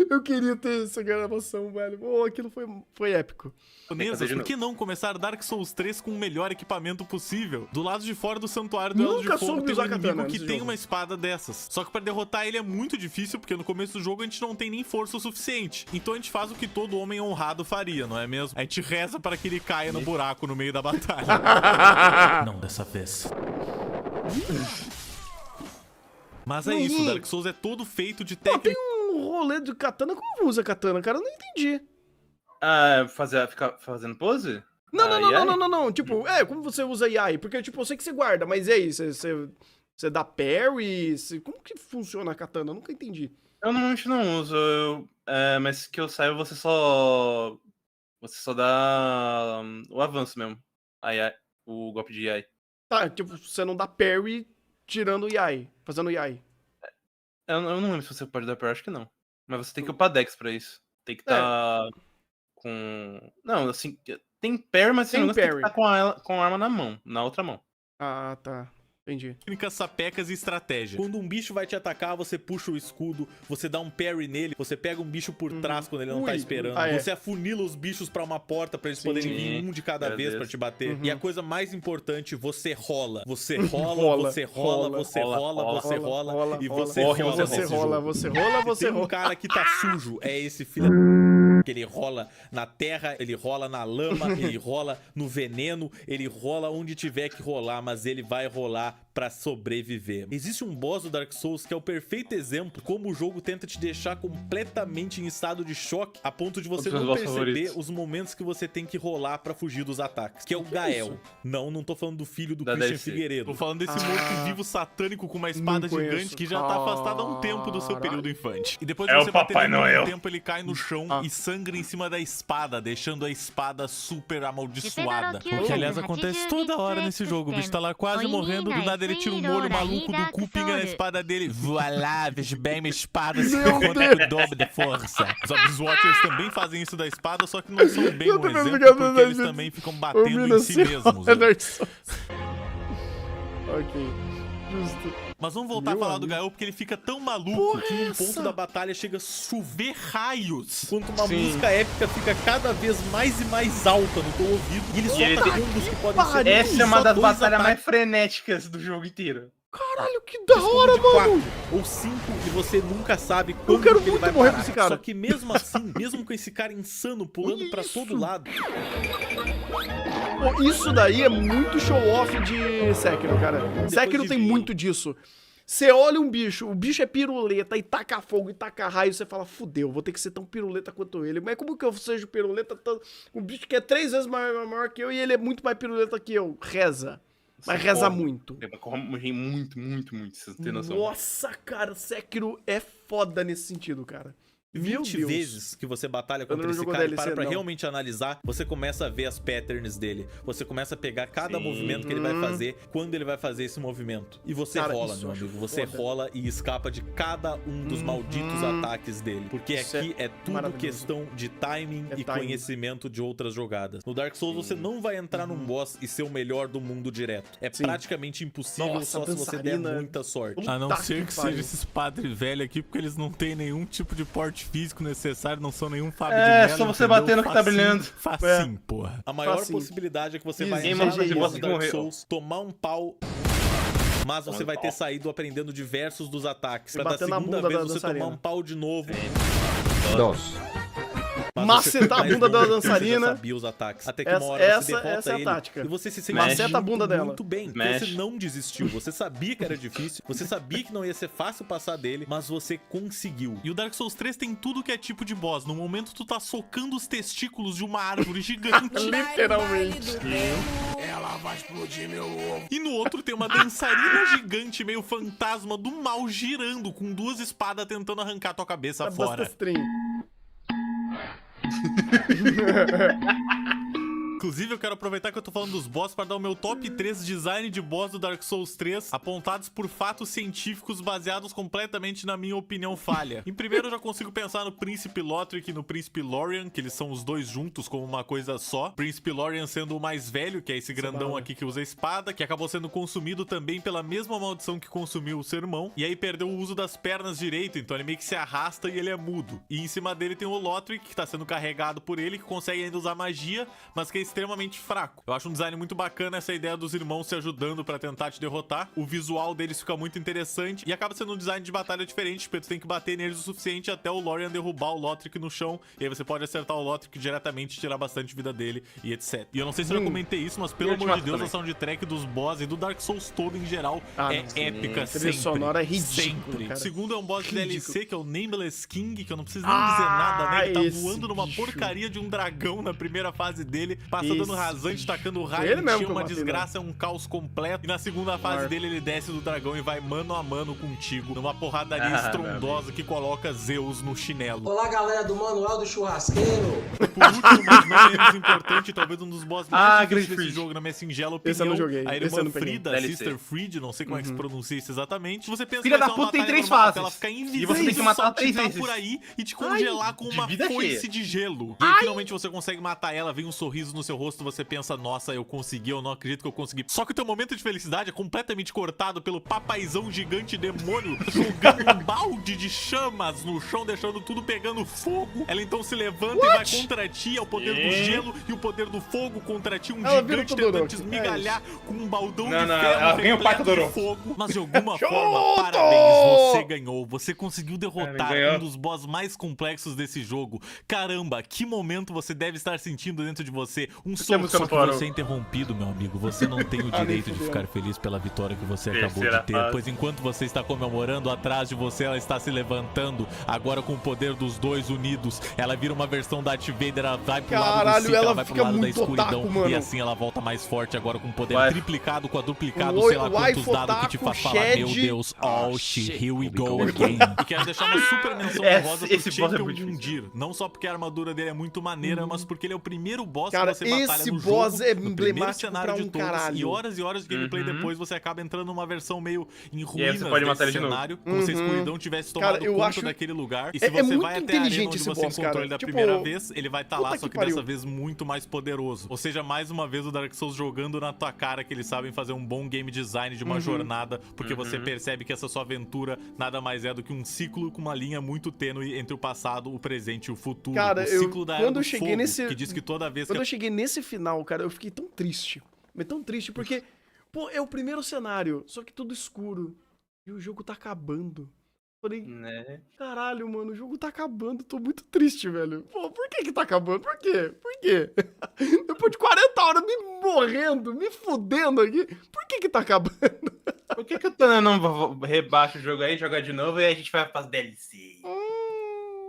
Eu queria ter essa gravação, velho. Oh, aquilo foi épico. Japonesas, por que não começar Dark Souls 3 com o melhor equipamento possível? Do lado de fora do Santuário do Eldo de Nunca Fogo soube tem um usar inimigo katana que nesse tem jogo. uma espada dessas. Só que pra derrotar ele é muito difícil, porque no começo do jogo a gente não tem nem força o suficiente. Então a gente faz o que todo homem honrado faria, não é mesmo? A gente reza para que ele caia no buraco no meio da batalha. Não dessa vez. Mas é isso, Dark Souls é todo feito de técnica. Tem um rolê de katana. Como usa katana, cara? Eu não entendi. Ficar fazendo pose? Não. Tipo, como você usa AI? Porque, tipo, eu sei que você guarda, mas e aí? Você dá parry? Como que funciona a katana? Eu nunca entendi. Eu normalmente não uso, mas que eu saiba, você só dá o avanço mesmo. O golpe de AI. Tá, tipo, você não dá parry tirando o AI, fazendo AI. Eu não lembro se você pode dar parry, acho que não. Mas você tem que upar Dex pra isso. Tem que estar com... Não, assim, tem parry, mas Tem você tem que parry. estar com a arma na mão, na outra mão. Ah, tá. Entendi. Técnicas, sapecas e estratégia. Quando um bicho vai te atacar, você puxa o escudo, você dá um parry nele, você pega um bicho por trás quando ele não tá esperando, você afunila os bichos pra uma porta pra eles poderem vir um de cada vez pra te bater. E a coisa mais importante, você rola. Você rola, você rola, você rola, você rola, e você rola. Você rola. Tem um cara que tá sujo, é esse filho que ele rola na terra, ele rola na lama, ele rola no veneno, ele rola onde tiver que rolar, mas ele vai rolar pra sobreviver. Existe um boss do Dark Souls que é o perfeito exemplo como o jogo tenta te deixar completamente em estado de choque, a ponto de você não perceber os momentos que você tem que rolar pra fugir dos ataques, que é o Gael. Não tô falando do filho do Christian Figueiredo. Tô falando desse morto-vivo satânico com uma espada gigante que já tá afastado há um tempo do seu período infante. E depois de você bater nele por um tempo, ele cai no chão e sangra em cima da espada, deixando a espada super amaldiçoada. O que, aliás, acontece toda hora nesse jogo. O bicho tá lá quase morrendo, do nada ele tira um molho maluco do cu, pinga na espada dele. Voilá, vejo bem minha espada se conta com o dobro de força. Os Abysswatchers também fazem isso da espada, só que não são bem um exemplo, porque eles também ficam batendo em si mesmos. Ok, justo. Mas vamos voltar a falar do Gael, porque ele fica tão maluco que em um ponto da batalha chega a chover raios, enquanto uma música épica fica cada vez mais e mais alta no teu ouvido. E ele solta combos que podem ser... Essa é uma das batalhas mais frenéticas do jogo inteiro. Caralho, que da hora, mano! 4 ou 5 e você nunca sabe quando eu quero que ele muito vai morrer parar. com esse cara. Só que mesmo assim, mesmo com esse cara insano pulando pra todo lado... Pô, isso daí é muito show-off de Sekiro, cara. Sekiro tem muito disso. Você olha um bicho, o bicho é piruleta e taca fogo e taca raio, você fala, fudeu, vou ter que ser tão piruleta quanto ele. Mas como que eu seja piruleta tão... Um bicho que é 3 vezes maior que eu e ele é muito mais piruleta que eu. Reza. Mas reza muito. Muito, você não tem noção. Nossa, cara, Sekiro é foda nesse sentido, cara. 20 vezes que você batalha contra esse cara e para pra realmente analisar, você começa a ver as patterns dele. Você começa a pegar cada movimento que ele vai fazer, quando ele vai fazer esse movimento. E você rola, meu amigo. Você rola e escapa de cada um dos malditos ataques dele. Porque aqui é tudo questão de timing e conhecimento de outras jogadas. No Dark Souls você não vai entrar num boss e ser o melhor do mundo direto. É praticamente impossível só se você der muita sorte. A não ser que seja esses padres velhos aqui, porque eles não têm nenhum tipo de porte físico necessário, não são nenhum Fábio de Mello. É, só você bater no que tá brilhando. Facinho, porra. A maior possibilidade é que você vai entrar no boss do Dark Souls, tomar um pau, mas você vai ter saído aprendendo diversos dos ataques. Pra da segunda vez você tomar um pau de novo. Macetar a bunda da dançarina. Você sabia os ataques. Até que uma hora você derrota essa é a ele tática. E você se sente Maceta a bunda dela. muito bem. Você não desistiu. Você sabia que era difícil. Você sabia que não ia ser fácil passar dele, mas você conseguiu. E o Dark Souls 3 tem tudo que é tipo de boss. No momento tu tá socando os testículos de uma árvore gigante. Literalmente. Ela vai explodir meu ovo. E no outro tem uma dançarina gigante, meio fantasma do mal, girando com 2 espadas tentando arrancar tua cabeça fora. Inclusive, eu quero aproveitar que eu tô falando dos boss para dar o meu top 3 design de boss do Dark Souls 3, apontados por fatos científicos baseados completamente na minha opinião falha. Em primeiro, eu já consigo pensar no Príncipe Lothric e no Príncipe Lorien, que eles são os dois juntos como uma coisa só. Príncipe Lorien sendo o mais velho, que é esse grandão aqui que usa a espada, que acabou sendo consumido também pela mesma maldição que consumiu o seu irmão, e aí perdeu o uso das pernas direito, então ele meio que se arrasta e ele é mudo. E em cima dele tem o Lothric, que tá sendo carregado por ele, que consegue ainda usar magia, mas que é extremamente fraco. Eu acho um design muito bacana essa ideia dos irmãos se ajudando pra tentar te derrotar. O visual deles fica muito interessante e acaba sendo um design de batalha diferente, porque tu tem que bater neles o suficiente até o Lorien derrubar o Lothric no chão, e aí você pode acertar o Lothric diretamente, tirar bastante vida dele e etc. E eu não sei se eu já comentei isso, mas pelo amor de Deus, a soundtrack dos boss e do Dark Souls todo em geral é épica sempre. Sonora é ridículo, cara. O segundo é um boss de DLC, que é o Nameless King, que eu não preciso nem dizer nada, né? Ele tá voando numa porcaria de um dragão na primeira fase dele, passa dando rasante, tacando raio, encheu uma desgraça, é um caos completo. E na segunda fase dele, ele desce do dragão e vai mano a mano contigo, numa porradaria estrondosa que coloca Zeus no chinelo. Olá, galera do Manual do Churrasqueiro. Por último, mas não menos importante, talvez um dos boss mais difíceis desse jogo, na minha singela opinião, a irmã Frida, Sister Fried, não sei como é que se pronuncia isso exatamente. Você pensa Filha da puta, tem 3 fases. Ela fica invisível, e você tem que matar 3 vezes por aí e te congelar com uma foice de gelo. E aí, finalmente você consegue matar ela, vem um sorriso no seu rosto, você pensa, nossa, eu consegui, eu não acredito que eu consegui. Só que o teu momento de felicidade é completamente cortado pelo papaizão gigante demônio jogando um balde de chamas no chão, deixando tudo pegando fogo. Ela então se levanta e vai contra ti, é o poder do gelo e o poder do fogo contra ti, um gigante tentando te esmigalhar com um baldão de ferro repleto de fogo. Mas de alguma forma, parabéns, você ganhou. Você conseguiu derrotar um dos boss mais complexos desse jogo. Caramba, que momento você deve estar sentindo dentro de você. Um Por que a som música só não que parou? você é interrompido, meu amigo. Você não tem o direito de ficar feliz pela vitória que você acabou Terceira de ter. fase. Pois enquanto você está comemorando, atrás de você ela está se levantando. Agora com o poder dos dois unidos, ela vira uma versão da Darth Vader, ela vai pro lado do Caralho, Sith, ela ela vai pro fica lado da muito escuridão. otaku, mano. E assim ela volta mais forte agora com poder Vai. triplicado, quadruplicado, O sei lá quantos waifu dados que te faz otaku, falar, meu Shed. Deus, oh shit, here we go again. E quero deixar uma super menção honrosa pro Esse boss é Champion muito difícil. Mundir. Não só porque a armadura dele é muito maneira, mas porque ele é o primeiro boss Cara, que você batalha esse no boss jogo, é no primeiro emblemático cenário pra de um todos, caralho. e horas de gameplay depois você acaba entrando numa versão meio em aí ruínas você pode matar desse ele de novo. cenário, como se a escuridão tivesse Cara, tomado eu conta acho- daquele lugar. E é se você muito vai até a arena inteligente onde esse você boss, encontrou cara. ele da Tipo, primeira vez, ele vai estar lá, puta só que que pariu. dessa vez muito mais poderoso. Ou seja, mais uma vez o Dark Souls jogando na tua cara que eles sabem fazer um bom game design de uma jornada, porque você percebe que essa sua aventura nada mais é do que um ciclo com uma linha muito tênue entre o passado, o presente e o futuro. Cara, o ciclo da Era quando do eu cheguei Fogo, nesse... que diz que toda vez Quando que eu cheguei nesse final, cara, eu fiquei tão triste. Mas tão triste, porque, pô, é o primeiro cenário, só que tudo escuro. E o jogo tá acabando. Falei, Né? caralho, mano, o jogo tá acabando, tô muito triste, velho. Pô, por que tá acabando? Por quê? Por quê? Depois de 40 horas me morrendo, me fudendo aqui, por que tá acabando? Por que o Tana não rebaixa o jogo aí, joga de novo e aí a gente vai pras DLC?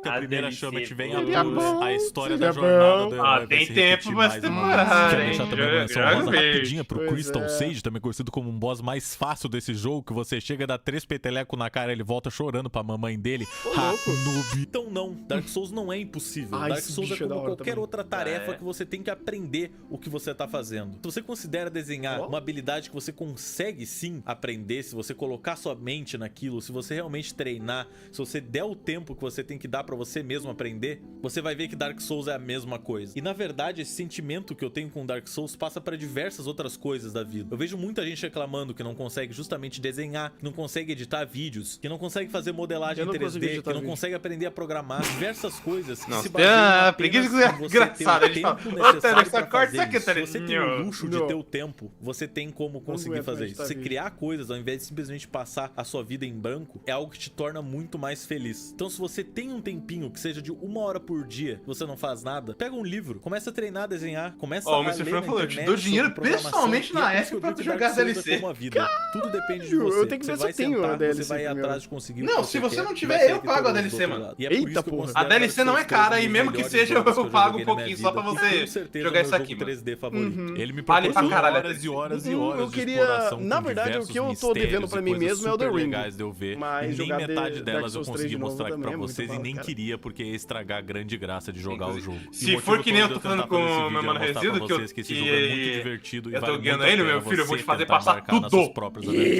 que a Ah, primeira DLC, chama te vem à seria luz, bom, a história seria da jornada bom. do herói vai tem se tempo repetir pra mais se uma demorar, vez. Quero hein? deixar também uma Joga- menção joga rosa vez. rapidinha pro Pois Crystal é. Sage, também conhecido como um boss mais fácil desse jogo, que você chega, dá 3 petelecos na cara, ele volta chorando pra mamãe dele. Ha, noob. Então não, Dark Souls não é impossível. Ah, Dark esse Souls é bicho é da como hora qualquer também. outra tarefa É. que você tem que aprender o que você tá fazendo. Se você considera desenhar uma habilidade que você consegue sim aprender, se você colocar sua mente naquilo, se você realmente treinar, se você der o tempo que você tem que dar pra você mesmo aprender, você vai ver que Dark Souls é a mesma coisa. E na verdade, esse sentimento que eu tenho com Dark Souls passa pra diversas outras coisas da vida. Eu vejo muita gente reclamando que não consegue justamente desenhar, que não consegue editar vídeos, que não consegue fazer modelagem Eu não em consigo 3D, editar que não vídeo. consegue aprender a programar, diversas coisas que Nossa, se tem baseiam a apenas preguiça em você ter o engraçada, ele fala, tempo "Ô, necessário Tênis, pra corta fazer isso aqui, isso." Se você tem o Tênis. luxo de Não. ter o tempo, você tem como conseguir aguento fazer mais isso. editar Você vídeo. criar coisas ao invés de simplesmente passar a sua vida em branco é algo que te torna muito mais feliz. Então se você tem um tempinho que seja de 1 hora por dia que você não faz nada, pega um livro, começa a treinar a desenhar, começa Ó, o a Mr. ler Fran na falou, eu te internet dou dinheiro sobre programação, pessoalmente e na é por isso Epic que eu pra digo tu que Dark jogar Souls é DLC. como a vida. Tudo depende de Eu você. tenho que Você ver se vai eu tenho a sentar, DLC você vai primeiro. atrás de conseguir o Não, que se você você quer, não e tiver, vai sair eu pago a vitorioso DLC, do outro mano. lado. E é por Eita, isso que eu porra. considero A DLC Dark não é Souls cara, um e dos mesmo que melhores seja, jogos eu que pago joguei um na minha pouquinho só pra vida, e você com certeza jogar é o isso meu aqui, jogo mano. 3D favorito. Ele me Vale pra proporcionou caralho a horas e DLC. horas e Eu horas queria- de exploração na com verdade, o diversos que eu tô devendo mistérios pra e mim coisas mesmo é o The super Ring. legais de eu ver. Mas E nem jogar metade Dark delas eu Souls 3 consegui de novo mostrar aqui também pra é muito vocês e bala, nem cara. queria, porque ia estragar a grande graça de jogar o jogo. E Se o for motivo que nem eu todo tô de falando tentar fazer esse com o vídeo meu é mano mostrar pra Resíduo, que vocês esse jogo é muito divertido e eu tô vale guiando muito a ele, pena meu filho, eu vou você te fazer tentar passar embarcar nas tudo. suas próprias aventuras.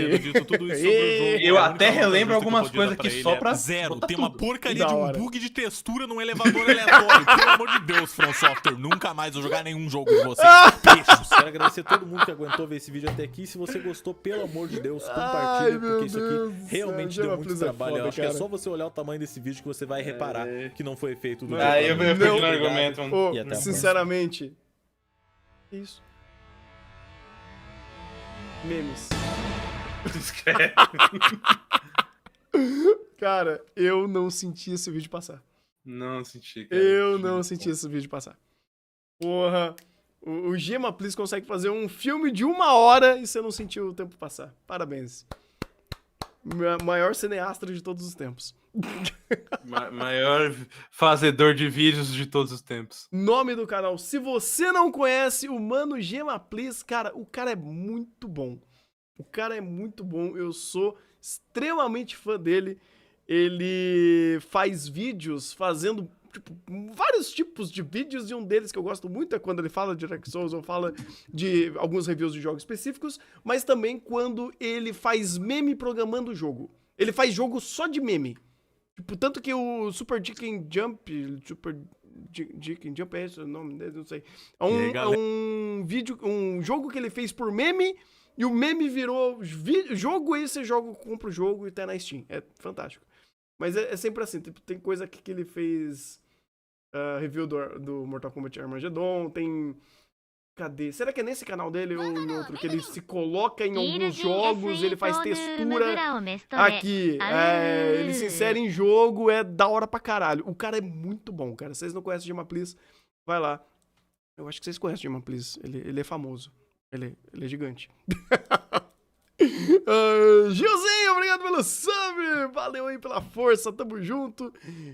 Tendo dito tudo isso sobre o jogo, Eu a única até nota relembro justa que eu algumas podia coisas dar aqui ele só é pra zero. botar Tem uma tudo. porcaria Da de um hora. bug de textura num elevador aleatório. Pelo amor de Deus, From Software, nunca mais vou jogar nenhum jogo de vocês. Peixos. Quero agradecer a todo mundo que aguentou ver esse vídeo até aqui. Se você gostou, pelo amor de Deus, compartilha, meu porque isso Deus aqui do céu, realmente Gema deu muito Plus é trabalho. foda, Eu acho que é cara. só você olhar o tamanho desse vídeo que você vai reparar que não foi feito do Ah, eu jeito perdi no Obrigado. argumento, mano. Ô, E até a próxima. sinceramente. Isso. Memes. Cara, eu não senti esse vídeo passar. Não senti, cara. Eu não senti esse vídeo passar. Porra. O Gema Please consegue fazer um filme de 1 hora e você não sentiu o tempo passar. Parabéns. Maior cineasta de todos os tempos. Maior fazedor de vídeos de todos os tempos. Nome do canal. Se você não conhece o Mano Gema Please, cara, o cara é muito bom. O cara é muito bom. Eu sou extremamente fã dele. Ele faz vídeos fazendo tipo, vários tipos de vídeos, e um deles que eu gosto muito é quando ele fala de Dark Souls ou fala de alguns reviews de jogos específicos, mas também quando ele faz meme programando o jogo. Ele faz jogo só de meme. Tipo, tanto que o Super Chicken Jump, Chicken Jump é esse o nome dele, não sei. É um vídeo, um jogo que ele fez por meme, e o meme virou jogo, e você joga, compra o jogo e tá na Steam. É fantástico. Mas é sempre assim, tem coisa que ele fez review do Mortal Kombat Armageddon, tem... Cadê? Será que é nesse canal dele ou em outro? Que ele se coloca em alguns jogos, ele faz textura. Aqui, ele se insere em jogo, é da hora pra caralho. O cara é muito bom, cara. Se vocês não conhecem o Gema Please, vai lá. Eu acho que vocês conhecem o Gema Please. Ele é famoso. Ele é gigante. Gilzinho, obrigado pelo sub. Valeu aí pela força, tamo junto.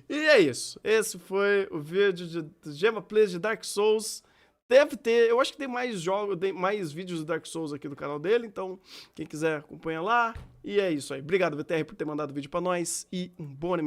E é isso. Esse foi o vídeo de Gema Please de Dark Souls. Deve ter, eu acho que tem mais jogos, tem mais vídeos de Dark Souls aqui do canal dele, então quem quiser acompanha lá. E é isso aí. Obrigado, VTR, por ter mandado o vídeo pra nós e um bom anime.